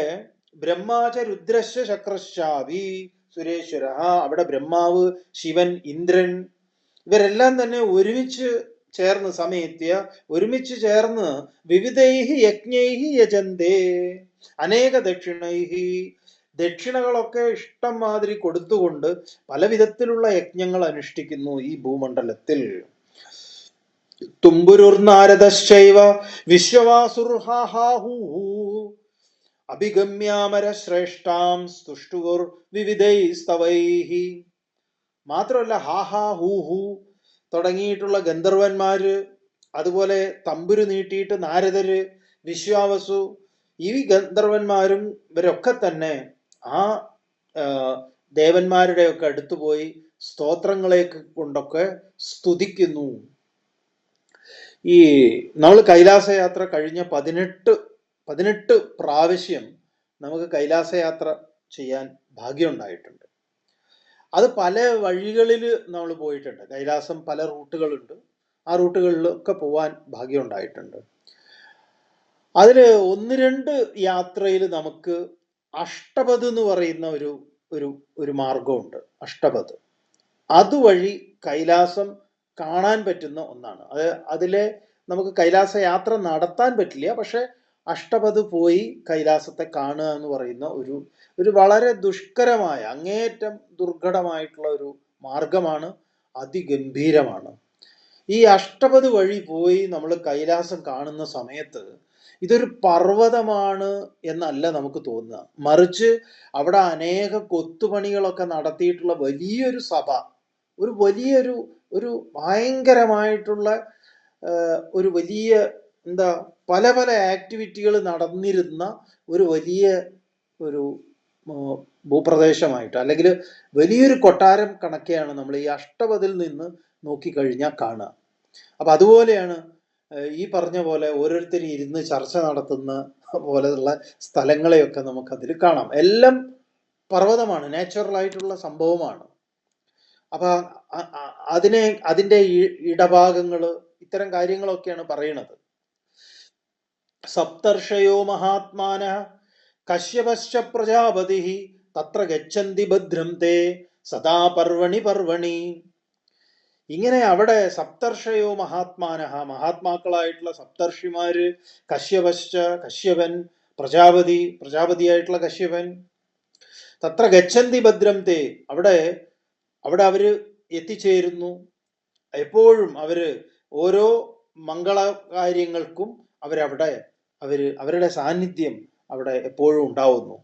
ബ്രഹ്മാചരുദ്രശ്ച ശക്രശ്ചാപി സുരേശ്വര, അവിടെ ബ്രഹ്മാവ്, ശിവൻ, ഇന്ദ്രൻ, ഇവരെല്ലാം തന്നെ ഒരുമിച്ച് ചേർന്ന് വിവിധൈഹി യജ്ഞൈഹി യജന്തേ അനേക ദക്ഷിണൈഹി, ദക്ഷിണകളൊക്കെ ഇഷ്ടം മാതിരി കൊടുത്തുകൊണ്ട് പല വിധത്തിലുള്ള യജ്ഞങ്ങൾ അനുഷ്ഠിക്കുന്നു ഈ ഭൂമണ്ഡലത്തിൽ. തുമ്പുരുർനാരദശ്ചൈവ വിശ്വവാസുർഹാഹൂ അഭിഗമ്യാമര ശ്രേഷ്ഠാം സ്തുഷ്ടുർ വിവിധൈസ്തവൈഹി. മാത്രമല്ല ഹാഹാ ഹൂഹു തുടങ്ങിയിട്ടുള്ള ഗന്ധർവന്മാര്, അതുപോലെ തമ്പുരു നീട്ടിയിട്ട് നാരദര്, വിശ്വാവസു, ഈ ഗന്ധർവന്മാരും ഇവരൊക്കെ തന്നെ ആ ദേവന്മാരുടെയൊക്കെ അടുത്ത് പോയി സ്തോത്രങ്ങളെ കൊണ്ടൊക്കെ സ്തുതിക്കുന്നു. ഈ നമ്മൾ കൈലാസയാത്ര കഴിഞ്ഞ 18 പ്രാവശ്യം നമുക്ക് കൈലാസയാത്ര ചെയ്യാൻ ഭാഗ്യമുണ്ടായിട്ടുണ്ട്. അത് പല വഴികളിൽ നമ്മൾ പോയിട്ടുണ്ട്. കൈലാസം പല റൂട്ടുകളുണ്ട്, ആ റൂട്ടുകളിലൊക്കെ പോവാൻ ഭാഗ്യമുണ്ടായിട്ടുണ്ട്. അതിൽ 1-2 യാത്രയിൽ നമുക്ക് അഷ്ടപത് എന്ന് പറയുന്ന ഒരു ഒരു ഒരു മാർഗമുണ്ട്. അഷ്ടപത് അതുവഴി കൈലാസം കാണാൻ പറ്റുന്ന ഒന്നാണ്. അതിലെ നമുക്ക് കൈലാസ യാത്ര നടത്താൻ പറ്റില്ല, പക്ഷെ അഷ്ടപത് പോയി കൈലാസത്തെ കാണുക എന്ന് പറയുന്ന ഒരു വളരെ ദുഷ്കരമായ, അങ്ങേയറ്റം ദുർഘടമായിട്ടുള്ള ഒരു മാർഗമാണ്. അതിഗംഭീരമാണ്. ഈ അഷ്ടപത് വഴി പോയി നമ്മൾ കൈലാസം കാണുന്ന സമയത്ത് ഇതൊരു പർവ്വതമാണ് എന്നല്ല നമുക്ക് തോന്നുക, മറിച്ച് അവിടെ അനേക കൊത്തുപണികളൊക്കെ നടത്തിയിട്ടുള്ള വലിയൊരു സഭ, ഒരു ഭയങ്കരമായിട്ടുള്ള ഒരു വലിയ പല പല ആക്ടിവിറ്റികൾ നടന്നിരുന്ന ഒരു വലിയ ഒരു ഭൂപ്രദേശമായിട്ട്, അല്ലെങ്കിൽ വലിയൊരു കൊട്ടാരം കണക്കെയാണ് നമ്മൾ ഈ അഷ്ടപതിൽ നിന്ന് നോക്കിക്കഴിഞ്ഞാൽ കാണുക. അപ്പം അതുപോലെയാണ് ഈ പറഞ്ഞ പോലെ ഓരോരുത്തരും ഇരുന്ന് ചർച്ച നടത്തുന്ന പോലെയുള്ള സ്ഥലങ്ങളെയൊക്കെ നമുക്കതിൽ കാണാം. എല്ലാം പർവ്വതമാണ്, നാച്ചുറലായിട്ടുള്ള സംഭവമാണ്. അപ്പൊ അതിന്റെ ഇടഭാഗങ്ങൾ, ഇത്തരം കാര്യങ്ങളൊക്കെയാണ് പറയണത്. സപ്തർഷയോ മഹാത്മാന കശ്യപശ്ച പ്രജാപതി തത്ര ഗച്ഛന്തി ഭദ്രം തേ സദാ പർവണി പർവണി. ഇങ്ങനെ അവിടെ സപ്തർഷയോ മഹാത്മാനഹ, മഹാത്മാക്കളായിട്ടുള്ള സപ്തർഷിമാര്, കശ്യപൻ, പ്രജാപതിയായിട്ടുള്ള കശ്യപൻ, തത്ര ഗച്ഛന്തി ഭദ്രം തേ, അവിടെ അവര് എത്തിച്ചേരുന്നു. എപ്പോഴും ഓരോ മംഗളകാര്യങ്ങൾക്കും അവരുടെ സാന്നിധ്യം അവിടെ എപ്പോഴും ഉണ്ടാവുന്നു.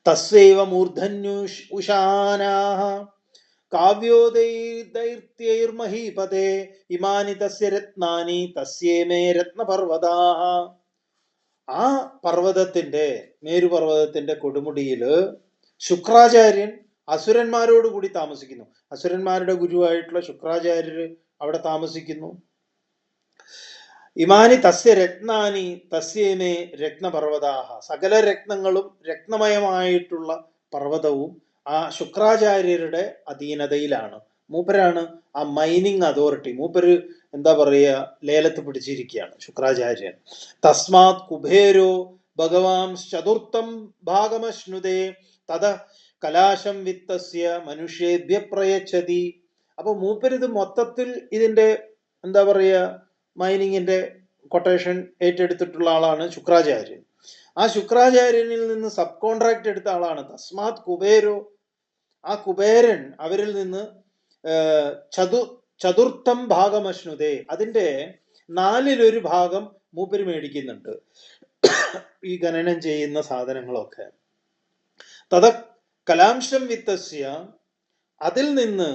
തസ്സൈവ മൂർധന്യുഷാനാഹ കാവ്യോദൈർമഹീപതേ ഇമാനി തസ്യ രത്നാനി തസ്യേമേ രത്നപർവതാഹ. ആ മേരുപർവ്വതത്തിന്റെ കൊടുമുടിയില് ശുക്രാചാര്യൻ അസുരന്മാരോട് കൂടി താമസിക്കുന്നു. അസുരന്മാരുടെ ഗുരുവായിട്ടുള്ള ശുക്രാചാര്യര് അവിടെ താമസിക്കുന്നു. ഇമാനി തസ്യ രത്നാനി തസ്യമേ രത്നപർവതാഹ. സകല രത്നങ്ങളും, രത്നമയമായിട്ടുള്ള പർവ്വതവും ആ ശുക്രാചാര്യരുടെ അധീനതയിലാണ്. മൂപ്പരാണ് ആ മൈനിങ് അതോറിറ്റി. മൂപ്പര് ലേലത്ത് പിടിച്ചിരിക്കുകയാണ് ശുക്രാചാര്യൻ. തസ്മാത് കുബേരോ ഭഗവാൻ ചതുർത്ഥം ഭാഗമശ്നുതേ തത കലാശം വിത്തസ്യ മനുഷ്യേഭ്യ പ്രയച്ഛതി. അപ്പൊ മൂപ്പരിത് മൊത്തത്തിൽ ഇതിന്റെ മൈനിങ്ങിന്റെ കൊട്ടേഷൻ ഏറ്റെടുത്തിട്ടുള്ള ആളാണ് ശുക്രാചാര്യൻ. ആ ശുക്രാചാര്യനിൽ നിന്ന് സബ് കോൺട്രാക്ട് എടുത്ത ആളാണ്. തസ്മാത് കുബേരോ, ആ കുബേരൻ അവരിൽ നിന്ന് ചതുർത്ഥം ഭാഗമശ്നുതേ, അതിന്റെ 4/1 ഭാഗം മൂപ്പര് മേടിക്കുന്നുണ്ട്, ഈ ഖനനം ചെയ്യുന്ന സാധനങ്ങളൊക്കെ. തത കലാംശം വിത്തസ്യ, അതിൽ നിന്ന്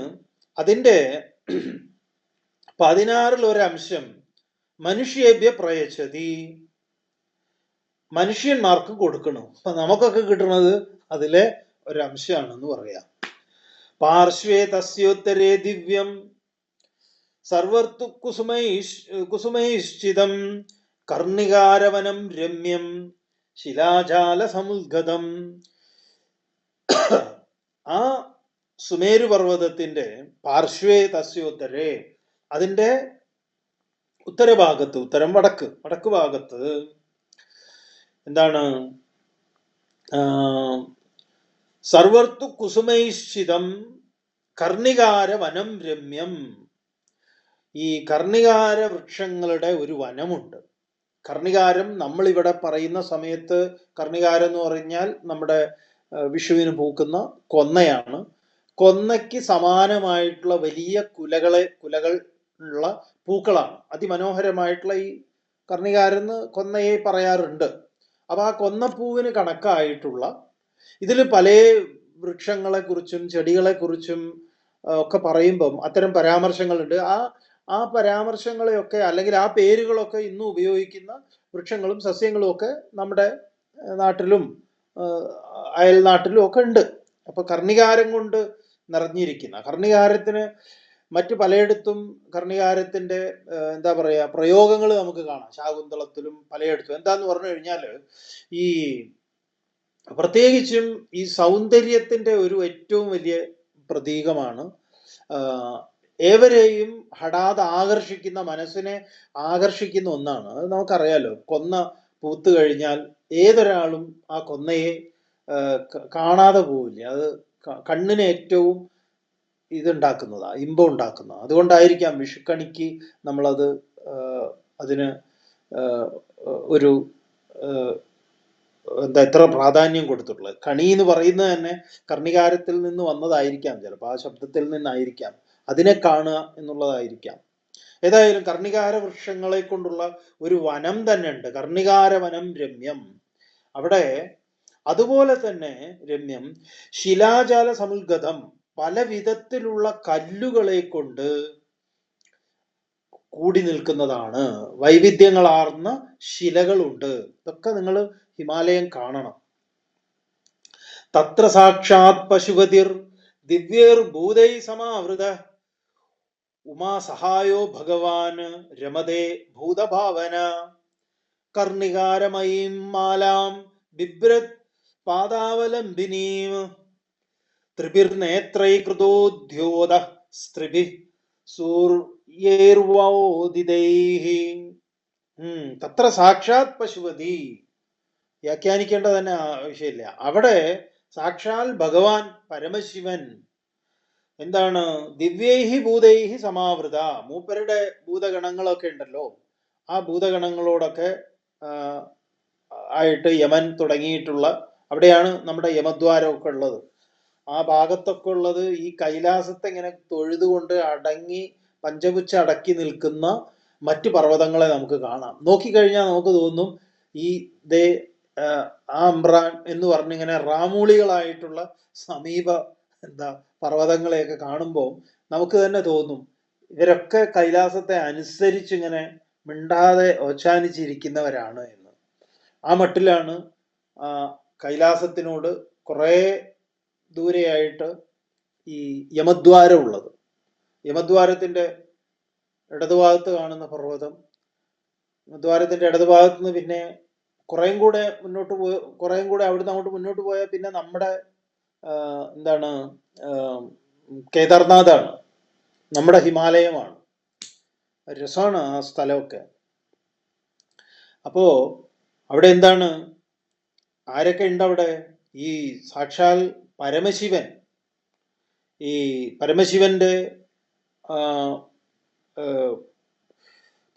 അതിന്റെ 16 മനുഷ്യേഭ്യ പ്രയച്ഛതി, മനുഷ്യന്മാർക്ക് കൊടുക്കണം. അപ്പൊ നമുക്കൊക്കെ കിട്ടുന്നത് അതിലെ ഒരംശമാണെന്ന് പറയാം. പാർശ്വേ തസ്യോത്തരേ ദിവ്യം സർവർതു കുസുമൈശ്ചിതം കർണികാരവനം രമ്യം ശിലാജാല സമുദ്ഗതം. ആ സുമേരു പർവ്വതത്തിന്റെ പാർശ്വേ തസ്യോത്തരേ, അതിന്റെ ഉത്തരഭാഗത്ത്, വടക്ക് ഭാഗത്ത് സർവർതു കുസുമൈശ്ചിതം കർണികാര വനം രമ്യം. ഈ കർണികാര വൃക്ഷങ്ങളുടെ ഒരു വനമുണ്ട്. കർണികാരം നമ്മളിവിടെ പറയുന്ന സമയത്ത്, കർണികാരം എന്ന് പറഞ്ഞാൽ നമ്മുടെ വിഷുവിന് പൂക്കുന്ന കൊന്നയാണ്. കൊന്നയ്ക്ക് സമാനമായിട്ടുള്ള വലിയ കുലകൾ ഉള്ള പൂക്കളാണ്. അതിമനോഹരമായിട്ടുള്ള ഈ കർണികാരെന്ന് കൊന്നയെ പറയാറുണ്ട്. അപ്പൊ ആ കൊന്നപ്പൂവിന് കണക്കായിട്ടുള്ള ഇതിൽ പല വൃക്ഷങ്ങളെ കുറിച്ചും ചെടികളെ കുറിച്ചും ഒക്കെ പറയുമ്പം അത്തരം പരാമർശങ്ങളുണ്ട്. ആ പരാമർശങ്ങളെയൊക്കെ, അല്ലെങ്കിൽ ആ പേരുകളൊക്കെ ഇന്നും ഉപയോഗിക്കുന്ന വൃക്ഷങ്ങളും സസ്യങ്ങളും ഒക്കെ നമ്മുടെ നാട്ടിലും അയൽനാട്ടിലും ഒക്കെ ഉണ്ട്. അപ്പൊ കർണികാരം കൊണ്ട് നിറഞ്ഞിരിക്കുന്ന, കർണികാരത്തിന് മറ്റു പലയിടത്തും കർണികാരത്തിന്റെ പ്രയോഗങ്ങൾ നമുക്ക് കാണാം. ശാകുന്തളത്തിലും പലയിടത്തും. എന്താന്ന് പറഞ്ഞു കഴിഞ്ഞാൽ, ഈ പ്രത്യേകിച്ചും ഈ സൗന്ദര്യത്തിന്റെ ഒരു ഏറ്റവും വലിയ പ്രതീകമാണ്. ഏവരെയും ഹഠാത് ആകർഷിക്കുന്ന, മനസ്സിനെ ആകർഷിക്കുന്ന ഒന്നാണ്. അത് നമുക്കറിയാലോ. കൊന്ന പൂത്തു കഴിഞ്ഞാൽ ഏതൊരാളും ആ കൊന്നയെ കാണാതെ പോവില്ല. അത് കണ്ണിന് ഏറ്റവും ഇതുണ്ടാക്കുന്നതാണ്, ഇമ്പം ഉണ്ടാക്കുന്നതാണ്. അതുകൊണ്ടായിരിക്കാം വിഷുക്കണിക്ക് നമ്മളത് അതിന് ഒരു എത്ര പ്രാധാന്യം കൊടുത്തിട്ടുള്ളത്. കണി എന്ന് പറയുന്നത് തന്നെ കർണികാരത്തിൽ നിന്ന് വന്നതായിരിക്കാം, ചിലപ്പോൾ ആ ശബ്ദത്തിൽ നിന്നായിരിക്കാം, അതിനെ കാണുക എന്നുള്ളതായിരിക്കാം. ഏതായാലും കർണികാര വൃക്ഷങ്ങളെ കൊണ്ടുള്ള ഒരു വനം തന്നെ ഉണ്ട്, കർണികാര വനം രമ്യം. അവിടെ അതുപോലെ തന്നെ രമ്യം ശിലാജാല സമുദ്ഗതം, പല വിധത്തിലുള്ള കല്ലുകളെ കൊണ്ട് കൂടി നിൽക്കുന്നതാണ്. വൈവിധ്യങ്ങളാർന്ന ശിലകളുണ്ട്. ഇതൊക്കെ നിങ്ങൾ ഹിമാലയം കാണണം. തത്ര സാക്ഷാത് പശുപതിർ ദിവ്യർ ഭൂതൈ സമാവൃത ഉമാ സഹായോ ഭഗവാൻ രമതേ ഭൂതഭാവന കർണികാരമയീം മാലാം ബിഭ്രത് പാദാവലംബിനീം ത്രിഭിർനേത്രൈ കൃതോദ്യോത സ്ത്രിഭിഃ സൂര്യേർവോദിതൈഃ. തത്ര സാക്ഷാത് പശുപതി വ്യാഖ്യാനിക്കേണ്ട തന്നെ ആവശ്യമില്ല. അവിടെ സാക്ഷാൽ ഭഗവാൻ പരമശിവൻ എന്താണ്, ദിവ്യൈഹി ഭൂതൈഹി സമാവൃത, മൂപ്പരുടെ ഭൂതഗണങ്ങളൊക്കെ ഉണ്ടല്ലോ, ആ ഭൂതഗണങ്ങളോടൊക്കെ ആയിട്ട് യമൻ തുടങ്ങിയിട്ടുള്ള, അവിടെയാണ് നമ്മുടെ യമദ്വാരമൊക്കെ ഉള്ളത്. ആ ഭാഗത്തൊക്കെ ഉള്ളത് ഈ കൈലാസത്തെ ഇങ്ങനെ തൊഴുതുകൊണ്ട് അടങ്ങി പഞ്ചപുച്ഛ അടക്കി നിൽക്കുന്ന മറ്റു പർവ്വതങ്ങളെ നമുക്ക് കാണാം. നോക്കിക്കഴിഞ്ഞാൽ നമുക്ക് തോന്നും ഈ ദേ ആ അമ്രാൻ എന്ന് പറഞ്ഞിങ്ങനെ റാമൂളികളായിട്ടുള്ള സമീപ പർവ്വതങ്ങളെയൊക്കെ കാണുമ്പോൾ നമുക്ക് തന്നെ തോന്നും ഇവരൊക്കെ കൈലാസത്തെ അനുസരിച്ചിങ്ങനെ മിണ്ടാതെ ഓച്ചാനിച്ചിരിക്കുന്നവരാണ് എന്ന്. ആ മട്ടിലാണ് കൈലാസത്തിനോട് കുറേ ദൂരെയായിട്ട് ഈ യമദ്വാരം ഉള്ളത്. യമദ്വാരത്തിൻ്റെ ഇടതുഭാഗത്ത് കാണുന്ന പർവ്വതം, യമദ്വാരത്തിൻ്റെ ഇടതുഭാഗത്ത് നിന്ന് പിന്നെ കുറേയും കൂടെ അവിടുന്ന് അങ്ങോട്ട് മുന്നോട്ട് പോയാൽ പിന്നെ നമ്മുടെ കേദാർനാഥാണ്, നമ്മുടെ ഹിമാലയമാണ്. രസമാണ് ആ സ്ഥലമൊക്കെ. അപ്പോ അവിടെ എന്താണ്, ആരൊക്കെ ഉണ്ട് അവിടെ? ഈ സാക്ഷാൽ പരമശിവൻ, ഈ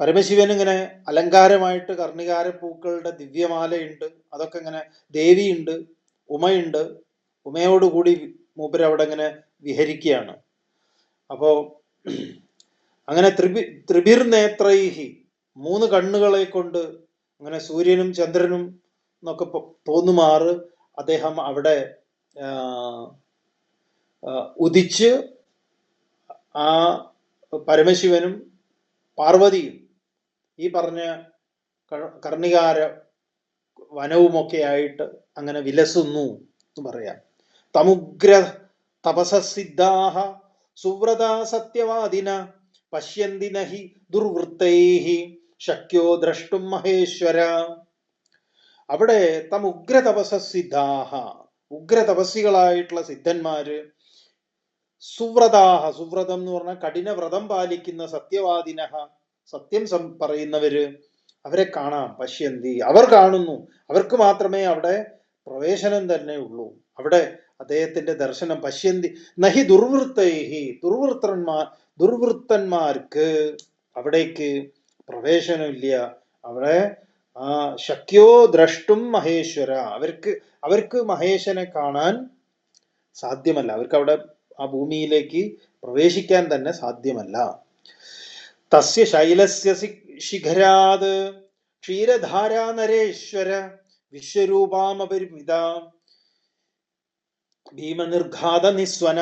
പരമശിവൻ ഇങ്ങനെ അലങ്കാരമായിട്ട് കർണികാര പൂക്കളുടെ ദിവ്യമാലയുണ്ട്. അതൊക്കെ ഇങ്ങനെ ദേവിയുണ്ട്, ഉമയുണ്ട്. ഉമയോടുകൂടി മൂപ്പര് അവിടെ ഇങ്ങനെ വിഹരിക്കുകയാണ്. അപ്പോ അങ്ങനെ ത്രിഭിർ നേത്രൈഹി, 3 കണ്ണുകളെ കൊണ്ട് അങ്ങനെ സൂര്യനും ചന്ദ്രനും എന്നൊക്കെ തോന്നുമാറ് അദ്ദേഹം അവിടെ ഉദിച്ച് ആ പരമശിവനും പാർവതിയും ഈ പറഞ്ഞ കർണികാര വനവുമൊക്കെ ആയിട്ട് അങ്ങനെ വിലസുന്നു എന്ന് പറയാം. തമുഗ്ര തപസസിദ്ധാഹ സുവ്രതാ സത്യവാദിന പശ്യന്തി നഹി ദുർവൃത്തൈഹി ശക്യോ ദ്രഷ്ടും മഹേശ്വര. അവിടെ തമുഗ്ര തപസസിദ്ധാഹ, ഉഗ്ര തപസ്സികളായിട്ടുള്ള സിദ്ധന്മാര്, സുവ്രതാഹ, സുവ്രതം എന്ന് പറഞ്ഞാൽ കഠിന വ്രതം പാലിക്കുന്ന സത്യവാദിനഹ, സത്യം പറയുന്നവര്, അവരെ കാണാം. പശ്യന്തി, അവർ കാണുന്നു. അവർക്ക് മാത്രമേ അവിടെ പ്രവേശനം തന്നെ ഉള്ളൂ, അവിടെ അദ്ദേഹത്തിന്റെ ദർശനം. പശ്യന്തി നഹി ദുർവൃത്തൈഹി, ദുർവൃത്തന്മാർക്ക് അവിടേക്ക് പ്രവേശനമില്ല. അവിടെ ശക്യോ ദ്രഷ്ടും മഹേശ്വര, അവർക്ക് മഹേശനെ കാണാൻ സാധ്യമല്ല. അവർക്ക് അവിടെ ആ ഭൂമിയിലേക്ക് പ്രവേശിക്കാൻ തന്നെ സാധ്യമല്ല. തസ്യ ശൈലസ്യ ശിഖരാത് ക്ഷീരധാരാ നരേശ്വര വിശ്വരൂപാമപരിമിത ഭീമനിർഘാത നിസ്വന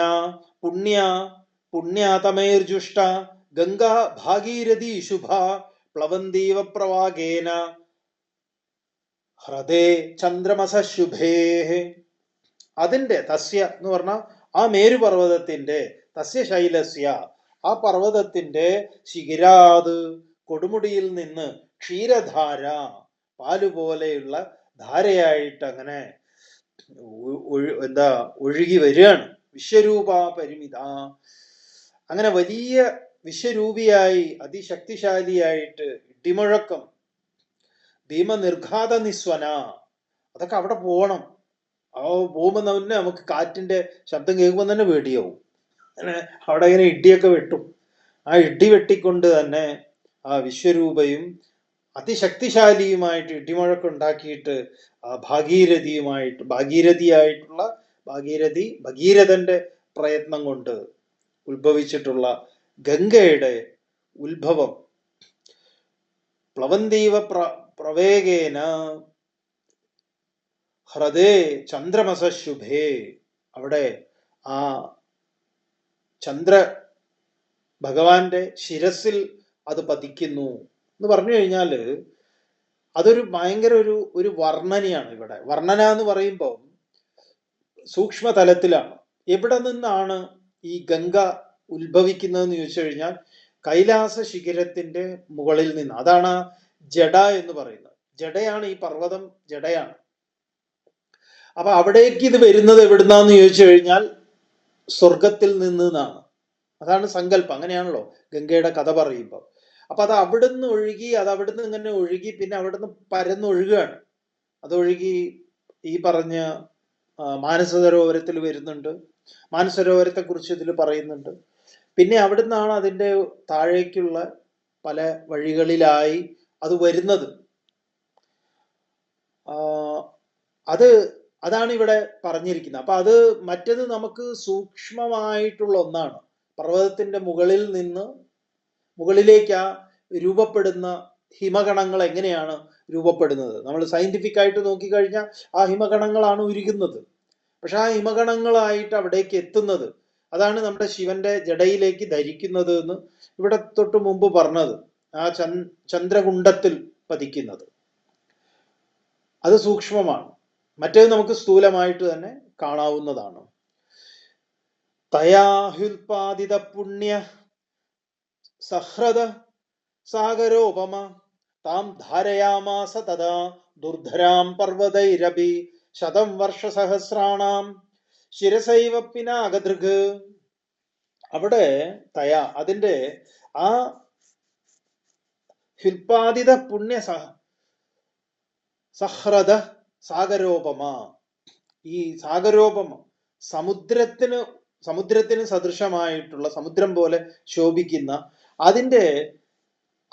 പുണ്യാതമൈർജുഷ്ട ഗംഗാ ഭാഗീരഥി ശുഭ പ്ലവന്തീവ പ്രവാഗേന ഹൃദേ ചന്ദ്രമസശുഭേ. അതിൻ്റെ തസ്യ എന്ന് പറഞ്ഞാൽ ആ മേരുപർവ്വതത്തിന്റെ, തസ്യ ശൈലസ്യ ആ പർവ്വതത്തിന്റെ, ശിഖിരാത് കൊടുമുടിയിൽ നിന്ന്, ക്ഷീരധാര പാലുപോലെയുള്ള ധാരയായിട്ട് അങ്ങനെ ഒഴുകി വരികയാണ്. വിശ്വരൂപ പരിമിത, അങ്ങനെ വലിയ വിശ്വരൂപിയായി അതിശക്തിശാലിയായിട്ട് ഇടിമുഴക്കം. ഭീമനിർഘാത നിസ്വന, അതൊക്കെ അവിടെ പോകണം. ആ പോകുമ്പോൾ തന്നെ നമുക്ക് കാറ്റിന്റെ ശബ്ദം കേൾക്കുമ്പോൾ തന്നെ പേടിയാവും. അങ്ങനെ അവിടെ ഇങ്ങനെ ഇടിയൊക്കെ വെട്ടും. ആ ഇടി വെട്ടിക്കൊണ്ട് തന്നെ ആ വിശ്വരൂപയും അതിശക്തിശാലിയുമായിട്ട് ഇടിമുഴക്കം ഉണ്ടാക്കിയിട്ട് ആ ഭഗീരഥന്റെ പ്രയത്നം കൊണ്ട് ഉത്ഭവിച്ചിട്ടുള്ള ഗംഗയുടെ ഉത്ഭവം പ്ലവന്തീവ പ്രവേഗേന ഹൃദേ ചന്ദ്രമസ ശുഭേ. അവിടെ ആ ചന്ദ്ര ഭഗവാന്റെ ശിരസിൽ അത് പതിക്കുന്നു എന്ന് പറഞ്ഞു കഴിഞ്ഞാല് അതൊരു ഭയങ്കര ഒരു വർണ്ണനയാണ്. ഇവിടെ വർണ്ണന എന്ന് പറയുമ്പോൾ സൂക്ഷ്മതലത്തിലാണ്. എവിടെ നിന്നാണ് ഈ ഗംഗ ഉത്ഭവിക്കുന്നതെന്ന് ചോദിച്ചു കഴിഞ്ഞാൽ കൈലാസ ശിഖരത്തിന്റെ മുകളിൽ നിന്ന്. അതാണ് ജഡ എന്ന് പറയുന്നത്. ജഡയാണ് ഈ പർവ്വതം, ജഡയാണ്. അപ്പൊ അവിടേക്ക് ഇത് വരുന്നത് എവിടുന്നാന്ന് ചോദിച്ചു കഴിഞ്ഞാൽ സ്വർഗത്തിൽ നിന്നാണ്. അതാണ് സങ്കല്പം. അങ്ങനെയാണല്ലോ ഗംഗയുടെ കഥ പറയുമ്പോൾ. അപ്പൊ അത് അവിടുന്ന് ഒഴുകി, അത് അവിടുന്ന് ഇങ്ങനെ ഒഴുകി, പിന്നെ അവിടുന്ന് പരന്നൊഴുകുകയാണ്. അതൊഴുകി ഈ പറഞ്ഞ മാനസരോവരത്തിൽ വരുന്നുണ്ട്. മാനസരോവരത്തെ കുറിച്ച് ഇതിൽ പറയുന്നുണ്ട്. പിന്നെ അവിടുന്നാണ് അതിൻ്റെ താഴേക്കുള്ള പല വഴികളിലായി അത് വരുന്നത്. അതാണ് ഇവിടെ പറഞ്ഞിരിക്കുന്നത്. അപ്പൊ അത് മറ്റത് നമുക്ക് സൂക്ഷ്മമായിട്ടുള്ള ഒന്നാണ്. പർവ്വതത്തിന്റെ മുകളിൽ നിന്ന് മുകളിലേക്ക് ആ രൂപപ്പെടുന്ന ഹിമകണങ്ങൾ എങ്ങനെയാണ് രൂപപ്പെടുന്നത്? നമ്മൾ സയന്റിഫിക് ആയിട്ട് നോക്കിക്കഴിഞ്ഞാൽ ആ ഹിമകണങ്ങളാണ് ഉരുകുന്നത്. പക്ഷെ ആ ഹിമകണങ്ങളായിട്ട് അവിടേക്ക് എത്തുന്നത്, അതാണ് നമ്മുടെ ശിവന്റെ ജടയിലേക്ക് ധരിക്കുന്നത് എന്ന് ഇവിടെ തൊട്ട് മുമ്പ് പറഞ്ഞത്. ആ ചന്ദ്രകുണ്ഡത്തിൽ പതിക്കുന്നത് അത് സൂക്ഷ്മമാണ്. മറ്റേത് നമുക്ക് സ്ഥൂലമായിട്ട് തന്നെ കാണാവുന്നതാണ്. തയാഹുൽപാദിത പുണ്യ സഹൃദ സാഗരോപമ താം ധാരയാമാസ തഥാ ദുർധരാം പർവ്വതൈരപി ശതം വർഷസഹസ്രാണാം ശിരസൈവ പിനാകദൃഗ്. അവിടെ അതിന്റെ ആ ഹുൽപാദിത പുണ്യ സഹൃദ സാഗരോപമ, ഈ സാഗരോപമ സമുദ്രത്തിന് സദൃശമായിട്ടുള്ള, സമുദ്രം പോലെ ശോഭിക്കുന്ന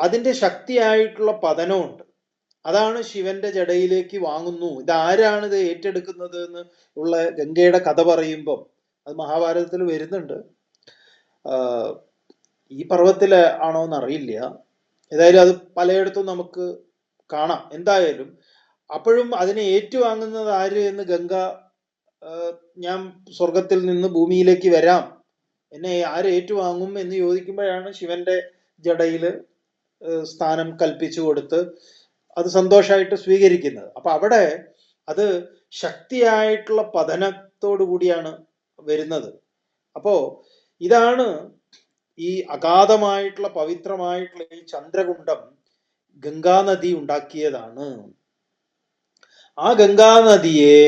അതിന്റെ ശക്തിയായിട്ടുള്ള പതനമുണ്ട്. അതാണ് ശിവന്റെ ജടയിലേക്ക് വാങ്ങുന്നു. ഇതാരാണ് ഇത് ഏറ്റെടുക്കുന്നത് എന്ന് ഉള്ള ഗംഗയുടെ കഥ പറയുമ്പം അത് മഹാഭാരതത്തിൽ വരുന്നുണ്ട്. ഈ പർവ്വതത്തിലെ ആണോ എന്ന് അറിയില്ല. ഏതായാലും അത് പലയിടത്തും നമുക്ക് കാണാം. എന്തായാലും അപ്പോഴും അതിനെ ഏറ്റുവാങ്ങുന്നത് ആര് എന്ന് ഗംഗ, ഞാൻ സ്വർഗത്തിൽ നിന്ന് ഭൂമിയിലേക്ക് വരാം, എന്നെ ആര് ഏറ്റുവാങ്ങും എന്ന് ചോദിക്കുമ്പോഴാണ് ശിവന്റെ ജടയിൽ സ്ഥാനം കൽപ്പിച്ചു കൊടുത്ത് അത് സന്തോഷമായിട്ട് സ്വീകരിക്കുന്നത്. അപ്പൊ അവിടെ അത് ശക്തിയായിട്ടുള്ള പതനത്തോടു കൂടിയാണ് വരുന്നത്. അപ്പോ ഇതാണ് ഈ അഗാധമായിട്ടുള്ള പവിത്രമായിട്ടുള്ള ഈ ചന്ദ്രകുണ്ഡം ഗംഗാനദി ഉണ്ടാക്കിയതാണ്. ആ ഗംഗാനദിയെ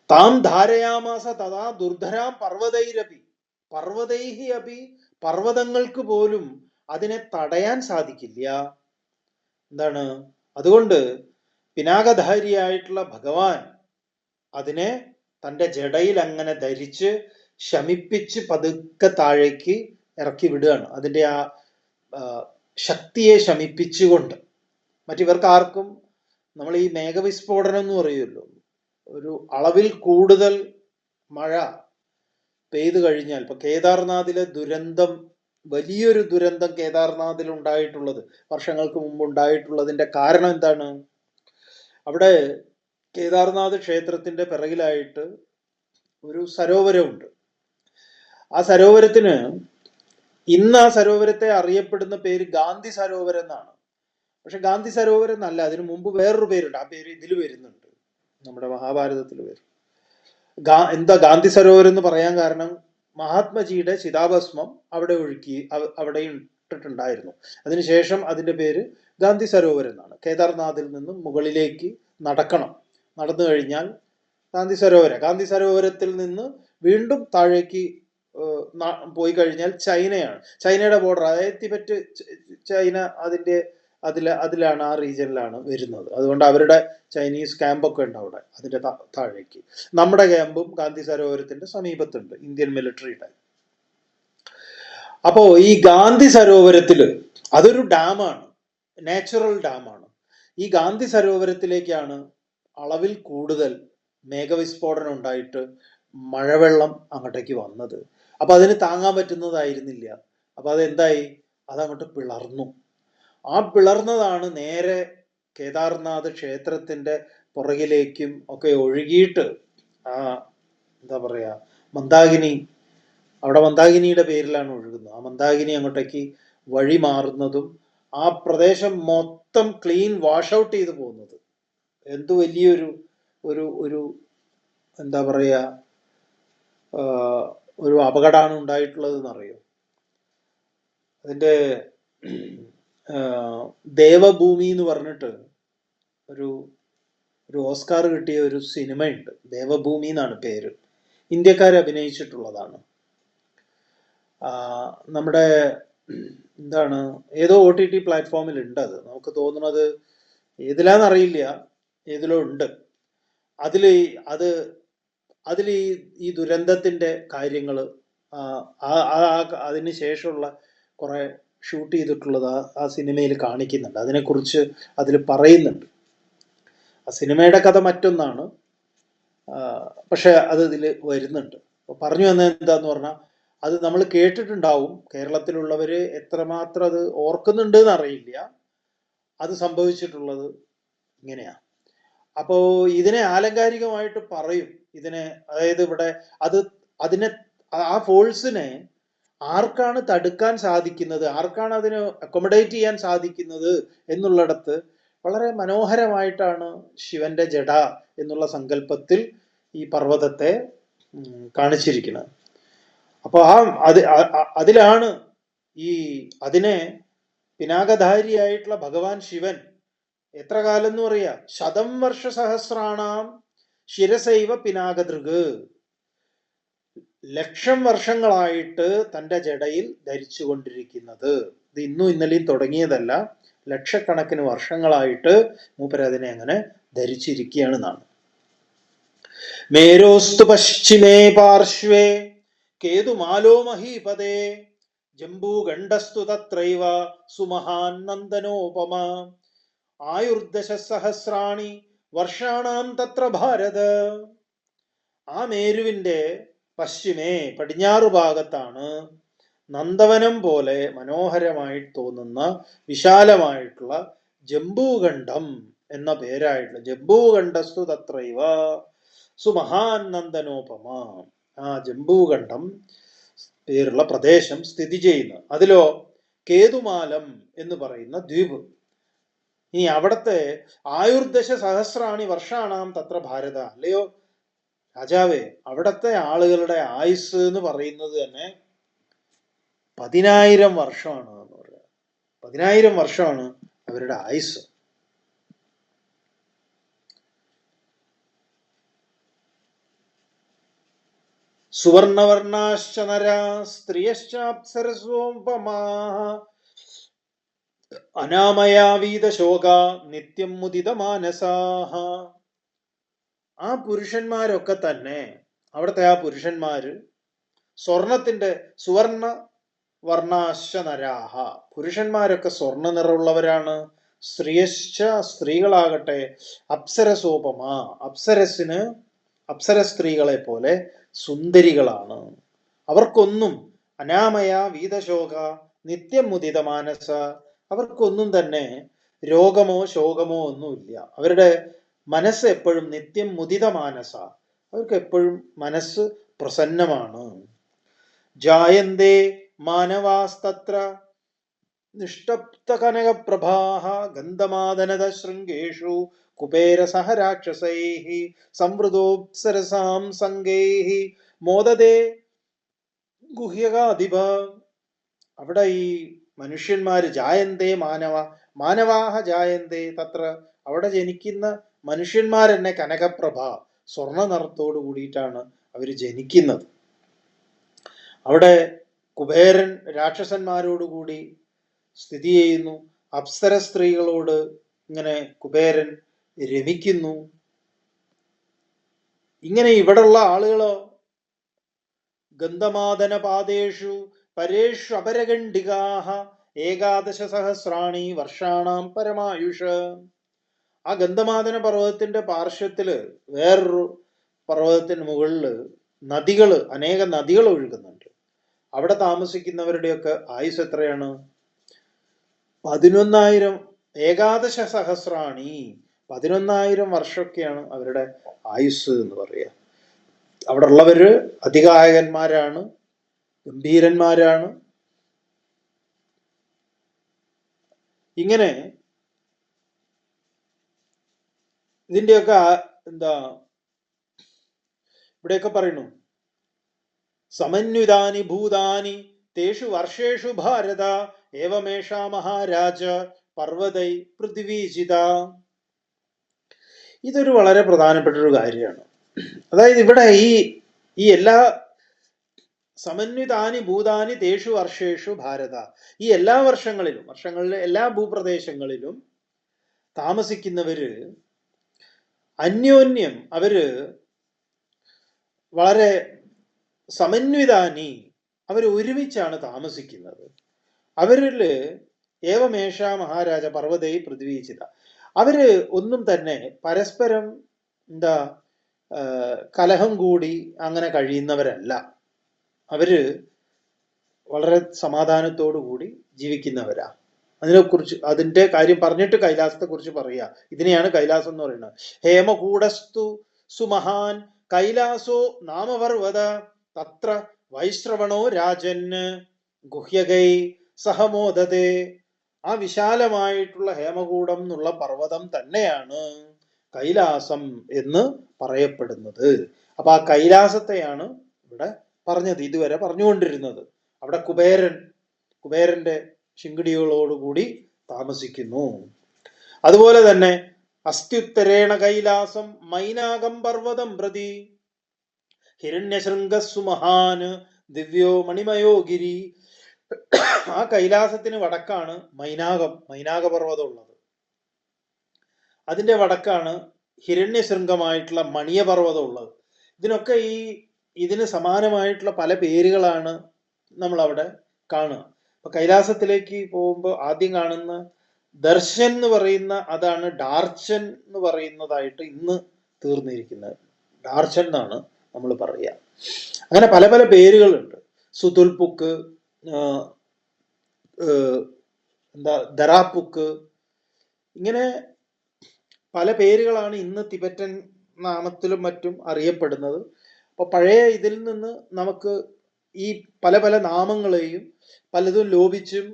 താം ധാരയാമാസ തഥാ ദുർധരാം പർവ്വതൈഹി അപി, പർവ്വതങ്ങൾക്ക് പോലും അതിനെ തടയാൻ സാധിക്കില്ല. എന്താണ്? അതുകൊണ്ട് പിനാകധാരിയായിട്ടുള്ള ഭഗവാൻ അതിനെ തൻ്റെ ജടയിൽ അങ്ങനെ ധരിച്ച് ശമിപ്പിച്ച് പതുക്കെ താഴേക്ക് ഇറക്കി വിടുകയാണ്. അതിൻ്റെ ആ ശക്തിയെ ശമിപ്പിച്ചുകൊണ്ട്. മറ്റിവർക്ക് ആർക്കും, നമ്മൾ ഈ മേഘവിസ്ഫോടനം എന്ന് പറയുമല്ലോ, ഒരു അളവിൽ കൂടുതൽ മഴ പെയ്തു കഴിഞ്ഞാൽ, ഇപ്പൊ കേദാർനാഥിലെ ദുരന്തം, വലിയൊരു ദുരന്തം കേദാർനാഥിൽ ഉണ്ടായിട്ടുള്ളത്, വർഷങ്ങൾക്ക് മുമ്പ് ഉണ്ടായിട്ടുള്ളതിന്റെ കാരണം എന്താണ്? അവിടെ കേദാർനാഥ് ക്ഷേത്രത്തിന്റെ പിറകിലായിട്ട് ഒരു സരോവരമുണ്ട്. ആ സരോവരത്തിന് ഇന്ന് ആ സരോവരത്തെ അറിയപ്പെടുന്ന പേര് ഗാന്ധി സരോവരം എന്നാണ്. പക്ഷെ ഗാന്ധി സരോവരം എന്നല്ല, അതിനു മുമ്പ് വേറൊരു പേരുണ്ട്. ആ പേര് ഇതിൽ വരുന്നുണ്ട്, നമ്മുടെ മഹാഭാരതത്തിൽ വരും. എന്താ ഗാന്ധി സരോവരം എന്ന് പറയാൻ കാരണം? മഹാത്മജിയുടെ ചിതാഭസ്മം അവിടെ അവിടെ ഇട്ടിട്ടുണ്ടായിരുന്നു. അതിനുശേഷം അതിന്റെ പേര് ഗാന്ധി സരോവരം എന്നാണ്. കേദാർനാഥിൽ നിന്നും മുകളിലേക്ക് നടന്നു കഴിഞ്ഞാൽ ഗാന്ധി സരോവരത്തിൽ നിന്ന് വീണ്ടും താഴേക്ക് പോയി കഴിഞ്ഞാൽ ചൈനയാണ്. ചൈനയുടെ ബോർഡർ, അതായത് ടിബറ്റ് ചൈന, അതിന്റെ അതിലാണ് ആ റീജിയനിലാണ് വരുന്നത്. അതുകൊണ്ട് അവരുടെ ചൈനീസ് ക്യാമ്പൊക്കെ ഉണ്ട് അവിടെ, അതിൻ്റെ താഴേക്ക്. നമ്മുടെ ക്യാമ്പും ഗാന്ധി സരോവരത്തിൻ്റെ സമീപത്തുണ്ട്, ഇന്ത്യൻ മിലിറ്ററിയുടെ. അപ്പോൾ ഈ ഗാന്ധി സരോവരത്തിൽ അതൊരു ഡാമാണ്, നാച്ചുറൽ ഡാമാണ്. ഈ ഗാന്ധി സരോവരത്തിലേക്കാണ് അളവിൽ കൂടുതൽ മേഘവിസ്ഫോടനം ഉണ്ടായിട്ട് മഴവെള്ളം അങ്ങോട്ടേക്ക് വന്നത്. അപ്പം അതിന് താങ്ങാൻ പറ്റുന്നതായിരുന്നില്ല. അപ്പം അതെന്തായി, അതങ്ങോട്ട് പിളർന്നു. ആ പിളർന്നതാണ് നേരെ കേദാർനാഥ് ക്ഷേത്രത്തിൻ്റെ പുറകിലേക്കും ഒക്കെ ഒഴുകിയിട്ട് ആ എന്താ പറയുക മന്ദാകിനി, അവിടെ മന്ദാകിനിയുടെ പേരിലാണ് ഒഴുകുന്നത്, ആ മന്ദാകിനി അങ്ങോട്ടേക്ക് വഴി മാറുന്നതും ആ പ്രദേശം മൊത്തം ക്ലീൻ വാഷ് ഔട്ട് ചെയ്ത് പോകുന്നത്. എന്ത് വലിയൊരു ഒരു ഒരു എന്താ പറയുക ഒരു അപകടമാണ് ഉണ്ടായിട്ടുള്ളത് എന്നറിയോ? അതിൻ്റെ ദേവഭൂമി എന്ന് പറഞ്ഞിട്ട് ഒരു ഓസ്കാർ കിട്ടിയ ഒരു സിനിമയുണ്ട്, ദേവഭൂമി എന്നാണ് പേര്. ഇന്ത്യക്കാർ അഭിനയിച്ചിട്ടുള്ളതാണ്. നമ്മുടെ എന്താണ് ഏതോ OTT പ്ലാറ്റ്ഫോമിൽ ഉണ്ട്. അത് നമുക്ക് തോന്നുന്നത് ഏതിലാന്നറിയില്ല, ഏതിലോ ഉണ്ട്. അതിൽ ഈ ദുരന്തത്തിൻ്റെ കാര്യങ്ങൾ അതിന് ശേഷമുള്ള കുറേ ഷൂട്ട് ചെയ്തിട്ടുള്ളത് ആ സിനിമയിൽ കാണിക്കുന്നുണ്ട്. അതിനെക്കുറിച്ച് അതിൽ പറയുന്നുണ്ട്. ആ സിനിമയുടെ കഥ മറ്റൊന്നാണ്, പക്ഷെ അത് ഇതിൽ വരുന്നുണ്ട്. അപ്പോൾ പറഞ്ഞു വന്നത് എന്താന്ന് പറഞ്ഞാൽ, അത് നമ്മൾ കേട്ടിട്ടുണ്ടാവും, കേരളത്തിലുള്ളവർ എത്രമാത്രം അത് ഓർക്കുന്നുണ്ട് എന്നറിയില്ല. അത് സംഭവിച്ചിട്ടുള്ളത് ഇങ്ങനെയാണ്. അപ്പോൾ ഇതിനെ ആലങ്കാരികമായിട്ട് പറയും. ഇതിനെ, അതായത് ഇവിടെ ആ ഫോഴ്സിനെ ആർക്കാണ് തടുക്കാൻ സാധിക്കുന്നത്, ആർക്കാണ് അതിന് അക്കോമഡേറ്റ് ചെയ്യാൻ സാധിക്കുന്നത് എന്നുള്ളിടത്ത് വളരെ മനോഹരമായിട്ടാണ് ശിവന്റെ ജഡ എന്നുള്ള സങ്കല്പത്തിൽ ഈ പർവ്വതത്തെ കാണിച്ചിരിക്കുന്നത്. അപ്പോൾ അതിലാണ് അതിനെ പിനാകധാരിയായിട്ടുള്ള ഭഗവാൻ ശിവൻ എത്ര കാലം എന്ന് പറയാ, 100 വർഷസഹസ്രാണാം ശിരസൈവ പിനാകദൃഗ്, 1,00,000 വർഷങ്ങളായിട്ട് തൻ്റെ ജടയിൽ ധരിച്ചു കൊണ്ടിരിക്കുന്നത്. ഇത് ഇന്നും ഇന്നലെയും തുടങ്ങിയതല്ല, ലക്ഷക്കണക്കിന് വർഷങ്ങളായിട്ട് മൂപ്പരതിനെ അങ്ങനെ ധരിച്ചിരിക്കുകയാണെന്നാണ്. മേരോസ്തു പശ്ചിമേ പാർശ്വേ കേതുമാലോ മഹീപദേ ജംബൂഗണ്ഡസ്തു തത്രൈവ സുമഹാൻ നന്ദനോപമ ആയുർദശസഹസ്രാണി വർഷാണാം തത്ര ഭാരത. ആ മേരുവിൻ്റെ പശ്ചിമേ പടിഞ്ഞാറു ഭാഗത്താണ് നന്ദവനം പോലെ മനോഹരമായി തോന്നുന്ന വിശാലമായിട്ടുള്ള ജംബൂഖണ്ഡം എന്ന പേരായിട്ടുള്ള ജംബൂഖണ്ഡസ്തു തത്രൈവ സുമഹാൻ നന്ദനോപമ, ആ ജംബൂഖണ്ഡം പേരുള്ള പ്രദേശം സ്ഥിതി ചെയ്യുന്നു. അതിലോ കേതുമാലം എന്ന് പറയുന്ന ദ്വീപ്. ഇനി അവിടത്തെ ആയുർദശ സഹസ്രാണി വർഷാണാം തത്ര ഭാരത, അല്ലയോ രാജാവേ, അവിടത്തെ ആളുകളുടെ ആയുസ് എന്ന് പറയുന്നത് തന്നെ 10,000 വർഷമാണ് എന്ന് പറയുക. 10,000 വർഷമാണ് അവരുടെ ആയുസ്. സുവർണവർണാശ്ച നരാ സ്ത്രിയശ്ചാപ്സരസോപമാഃ അനാമയാവീതശോക നിത്യം മുദിത മാനസാഹ. ആ പുരുഷന്മാരൊക്കെ തന്നെ, അവിടുത്തെ ആ പുരുഷന്മാര് സ്വർണത്തിന്റെ സുവർണ വർണ്ണാശ്ച നരാഹ, പുരുഷന്മാരൊക്കെ സ്വർണ്ണ നിറമുള്ളവരാണ്. സ്ത്രീയശ്ച, സ്ത്രീകളാകട്ടെ അപ്സരസോപമ, അപ്സര സ്ത്രീകളെ പോലെ സുന്ദരികളാണ്. അവർക്കൊന്നും അനാമയ വീതശോക നിത്യം മുദിത മാനസ, അവർക്കൊന്നും തന്നെ രോഗമോ ശോകമോ ഒന്നുമില്ല. അവരുടെ മനസ്സ് എപ്പോഴും നിത്യം മുദിത മാനസ, അവർക്ക് എപ്പോഴും മനസ്സ് പ്രസന്നമാണ്. ജായന്തേ മാനവാസ്തത്ര നിഷ്ടപ്ത കനകപ്രഭാഃ ഗന്ധമാദനത ശൃംഗേഷു കുബേരസഹ രാക്ഷസൈഃ സംവൃതോപ്സരസാം സംഗൈഃ മോദതേ ഗുഹ്യകാധിപ. അവിടെ ഈ മനുഷ്യന്മാര് ജായന്തേ മാനവാഹ ജായന്തേ തത്ര, അവിടെ ജനിക്കുന്ന മനുഷ്യന്മാരെന്നെ കനകപ്രഭ, സ്വർണ്ണ നിറത്തോട് കൂടിയിട്ടാണ് അവർ ജനിക്കുന്നത്. അവിടെ കുബേരൻ രാക്ഷസന്മാരോടുകൂടി സ്ഥിതി ചെയ്യുന്നു. അപ്സര സ്ത്രീകളോട് ഇങ്ങനെ കുബേരൻ രമിക്കുന്നു. ഇങ്ങനെ ഇവിടെയുള്ള ആളുകളോ ഗന്ധമാദന പാദേഷു പരേഷു അപരഗണ്ഡികാഹ ഏകാദശ സഹസ്രാണി വർഷാണാം പരമായുഷ്. ആ ഗന്ധമാദന പർവ്വതത്തിന്റെ പാർശ്വത്തില് വേറൊരു പർവ്വതത്തിന് മുകളില് നദികള്, അനേക നദികൾ ഒഴുകുന്നുണ്ട്. അവിടെ താമസിക്കുന്നവരുടെയൊക്കെ ആയുസ് എത്രയാണ്? 11,000 ഏകാദശ സഹസ്രാണി, 11,000 വർഷമൊക്കെയാണ് അവരുടെ ആയുസ് എന്ന് പറയുക. അവിടെ ഉള്ളവര് അധികായകന്മാരാണ്, ഗംഭീരന്മാരാണ്. ഇങ്ങനെ ഇതിന്റെയൊക്കെ എന്താ ഇവിടെയൊക്കെ പറയുന്നു, സമന്വിതാനി ഭൂതാനി തേഷു വർഷേഷു ഭാരത ഏവമേഷ മഹാരാജ പർവ്വതൈ പൃഥ്വീജിത. ഇതൊരു വളരെ പ്രധാനപ്പെട്ട ഒരു കാര്യമാണ്. അതായത് ഇവിടെ ഈ എല്ലാ സമന്വിതാനി ഭൂതാനി തേഷു വർഷേഷു ഭാരത, ഈ എല്ലാ വർഷങ്ങളിലെ എല്ലാ ഭൂപ്രദേശങ്ങളിലും താമസിക്കുന്നവര് അന്യോന്യം അവര് വളരെ സമന്വിതാനി, അവർ ഒരുമിച്ചാണ് താമസിക്കുന്നത്. അവരില് ഏവമേഷ മഹാരാജ പർവ്വതൈ പൃഥ്വീജിത, അവര് ഒന്നും തന്നെ പരസ്പരം എന്താ കലഹം കൂടി അങ്ങനെ കഴിയുന്നവരല്ല. അവര് വളരെ സമാധാനത്തോടു കൂടി ജീവിക്കുന്നവരാ. അതിന്റെ കാര്യം പറഞ്ഞിട്ട് കൈലാസത്തെ കുറിച്ച് പറയുക. ഇതിനെയാണ് കൈലാസം എന്ന് പറയുന്നത്. ഹേമകൂടസ്തു സുമഹാൻ കൈലാസോ നാമപർവത തത്ര വൈശ്രവണോ രാജന് ഗുഹ്യകൈ സഹമോദതേ. ആ വിശാലമായിട്ടുള്ള ഹേമകൂടം എന്നുള്ള പർവ്വതം തന്നെയാണ് കൈലാസം എന്ന് പറയപ്പെടുന്നത്. അപ്പൊ ആ കൈലാസത്തെയാണ് ഇവിടെ പറഞ്ഞത്, ഇതുവരെ പറഞ്ഞുകൊണ്ടിരുന്നത്. അവിടെ കുബേരന്റെ ശിങ്കിടികളോടുകൂടി താമസിക്കുന്നു. അതുപോലെ തന്നെ അസ്ത്യുത്തരേണ കൈലാസം മൈനാകം പർവ്വതം പ്രതി ഹിരണ്യശൃംഗസ്സു മഹാന് ദിവ്യോ മണിമയോ ഗിരി. ആ കൈലാസത്തിന് വടക്കാണ് മൈനാകപർവ്വതം ഉള്ളത്. അതിന്റെ വടക്കാണ് ഹിരണ്യശൃംഗമായിട്ടുള്ള മണിയപർവ്വതം ഉള്ളത്. ഇതിനൊക്കെ ഇതിന് സമാനമായിട്ടുള്ള പല പേരുകളാണ് നമ്മൾ അവിടെ കാണുക. അപ്പൊ കൈലാസത്തിലേക്ക് പോകുമ്പോൾ ആദ്യം കാണുന്ന ദർശൻ എന്ന് പറയുന്ന അതാണ് ഡാർച്ചൻ എന്ന് പറയുന്നതായിട്ട് ഇന്ന് തീർന്നിരിക്കുന്നത്. ഡാർച്ചൻ എന്നാണ് നമ്മൾ പറയുക. അങ്ങനെ പല പല പേരുകളുണ്ട്. സുതുൽപുക്ക്, ദറാപ്പുക്ക്, ഇങ്ങനെ പല പേരുകളാണ് ഇന്ന് തിബറ്റൻ നാമത്തിലും മറ്റും അറിയപ്പെടുന്നത്. അപ്പൊ പഴയ ഇതിൽ നിന്ന് നമുക്ക് ഈ പല പല നാമങ്ങളെയും പലതും ലോപിച്ചും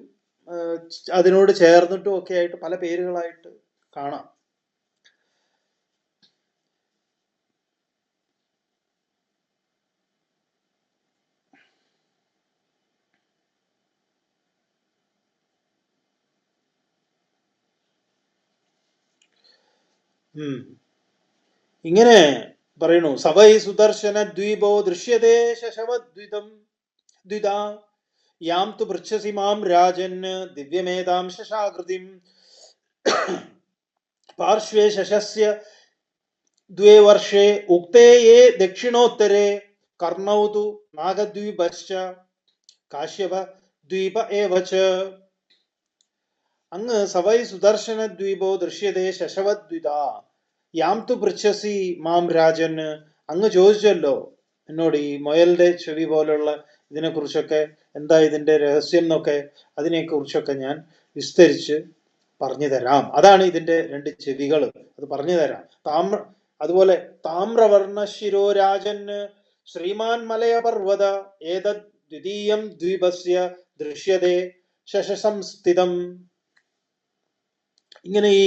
അതിനോട് ചേർന്നിട്ടും ഒക്കെ ആയിട്ട് പല പേരുകളായിട്ട് കാണാം. ഇങ്ങനെ പറയുന്നു, സവൈ സുദർശന ദ്വീപോ ദൃശ്യതേ ശശവദ്വിതം ദ്വിതാ യാം തു പൃച്ഛസി മാം രാജൻ ദിവ്യമേതാം ശശാകൃതിം പാർശ്വേ ശശസ്യ ദ്വേ വർഷേ ഉക്തേ യേ ദക്ഷിണോത്തരേ കർണൗ തു നാഗദ്വീപശ്ച കാശ്യപ ദ്വീപ ഏവച. അങ്ങ് സവൈ സുദർശന ദ്വീപോ ദൃശ്യതേ ശശവദ്വിതാ യാം തു പൃച്ഛസി മാം രാജൻ. അങ്ങ് ചോദിച്ചല്ലോ എന്നോട് ഈ മുയലിന്റെ ചെവി പോലുള്ള ഇതിനെ കുറിച്ചൊക്കെ, എന്താ ഇതിന്റെ രഹസ്യം എന്നൊക്കെ, അതിനെ കുറിച്ചൊക്കെ ഞാൻ വിസ്തരിച്ച് പറഞ്ഞു തരാം. അതാണ് ഇതിന്റെ 2 ചെവികൾ, അത് പറഞ്ഞു തരാം. അതുപോലെ താമ്രവർണ്ണ ശിരോരാജൻ ശ്രീമാൻ മലയപർവ്വത ഏതദ് ദ്വിതീയം ദ്വീപസ്യ ദൃശ്യതേ ശശസംസ്ഥിതം. ഇങ്ങനെ ഈ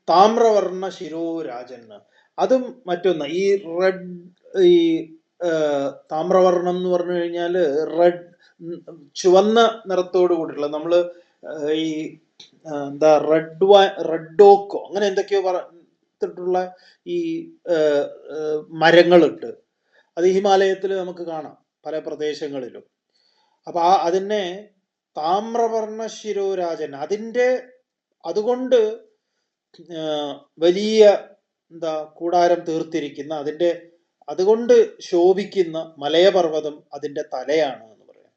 താമ്രവർണ്ണ ശിരോരാജൻ, അതും മറ്റൊന്ന് ഈ താമ്രവർണ്ണം എന്ന് പറഞ്ഞു കഴിഞ്ഞാല് ചുവന്ന നിറത്തോട് കൂടിയിട്ടുള്ള, നമ്മള് ഈ എന്താ റെഡോക്കോ അങ്ങനെ എന്തൊക്കെയോ പറഞ്ഞിട്ടുള്ള ഈ മരങ്ങളുണ്ട്. അത് ഹിമാലയത്തിൽ നമുക്ക് കാണാം പല പ്രദേശങ്ങളിലും. അപ്പൊ അതിനെ താമ്രവർണ്ണ ശിരോരാജൻ, അതിന്റെ അതുകൊണ്ട് വലിയ എന്താ കൂടാരം തീർത്തിരിക്കുന്ന അതുകൊണ്ട് ശോഭിക്കുന്ന മലയപർവ്വതം അതിൻ്റെ തലയാണ് എന്ന് പറയാം.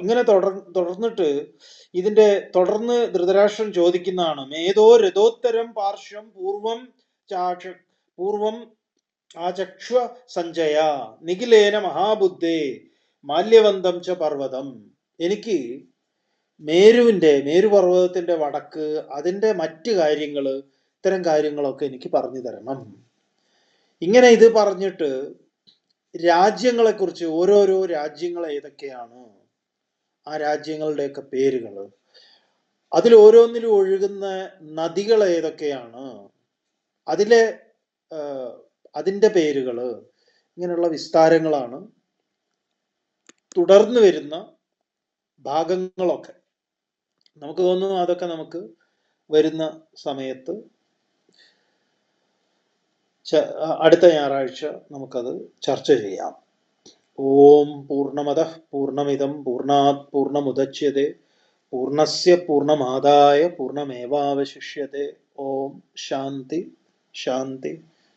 ഇങ്ങനെ തുടർന്നിട്ട് ഇതിന്റെ തുടർന്ന് ധൃതരാഷ്ട്രൻ ചോദിക്കുന്നതാണ്, മേധോ രഥോത്തരം പാർശ്വം പൂർവം ആചക്ഷ്വ സഞ്ജയ നിഖിലേന മഹാബുദ്ധേ മാല്യവന്തം ച പർവ്വതം. എനിക്ക് മേരുപർവ്വതത്തിന്റെ വടക്ക്, അതിന്റെ മറ്റു കാര്യങ്ങള്, ഇത്തരം കാര്യങ്ങളൊക്കെ എനിക്ക് പറഞ്ഞു തരണം. ഇങ്ങനെ ഇത് പറഞ്ഞിട്ട് രാജ്യങ്ങളെക്കുറിച്ച്, ഓരോരോ രാജ്യങ്ങൾ ഏതൊക്കെയാണ്, ആ രാജ്യങ്ങളുടെയൊക്കെ പേരുകൾ, അതിൽ ഓരോന്നിലും ഒഴുകുന്ന നദികൾ ഏതൊക്കെയാണ്, അതിൻ്റെ പേരുകൾ, ഇങ്ങനെയുള്ള വിസ്താരങ്ങളാണ് തുടർന്ന് വരുന്ന ഭാഗങ്ങളൊക്കെ. നമുക്ക് തോന്നുന്നു അതൊക്കെ നമുക്ക് വരുന്ന സമയത്ത് അടുത്ത ഞായറാഴ്ച നമുക്കത് ചർച്ച ചെയ്യാം. ഓം പൂർണ്ണമദഃ പൂർണ്ണമിദം പൂർണ്ണാത് പൂർണ്ണമുദച്യതേ പൂർണ്ണസ്യ പൂർണ്ണമാദായ പൂർണ്ണമേവാവശിഷ്യതേ. ഓം ശാന്തി ശാന്തി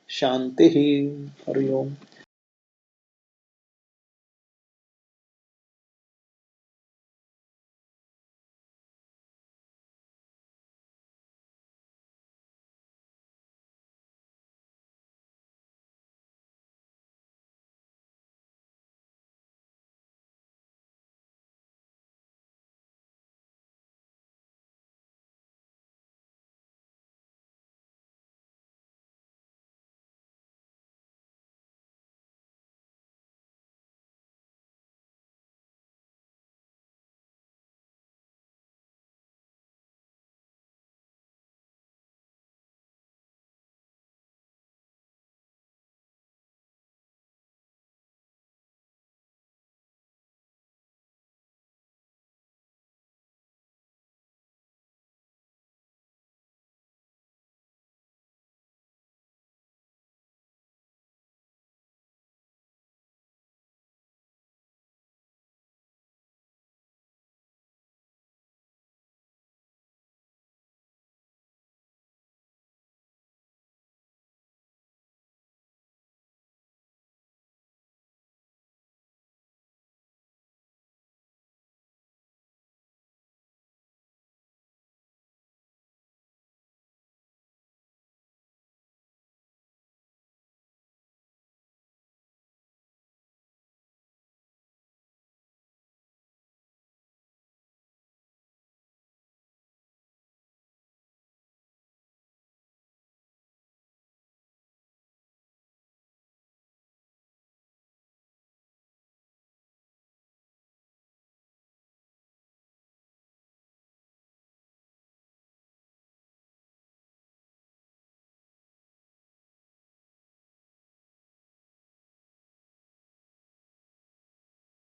ശാന്തി. ഹരി ഓം.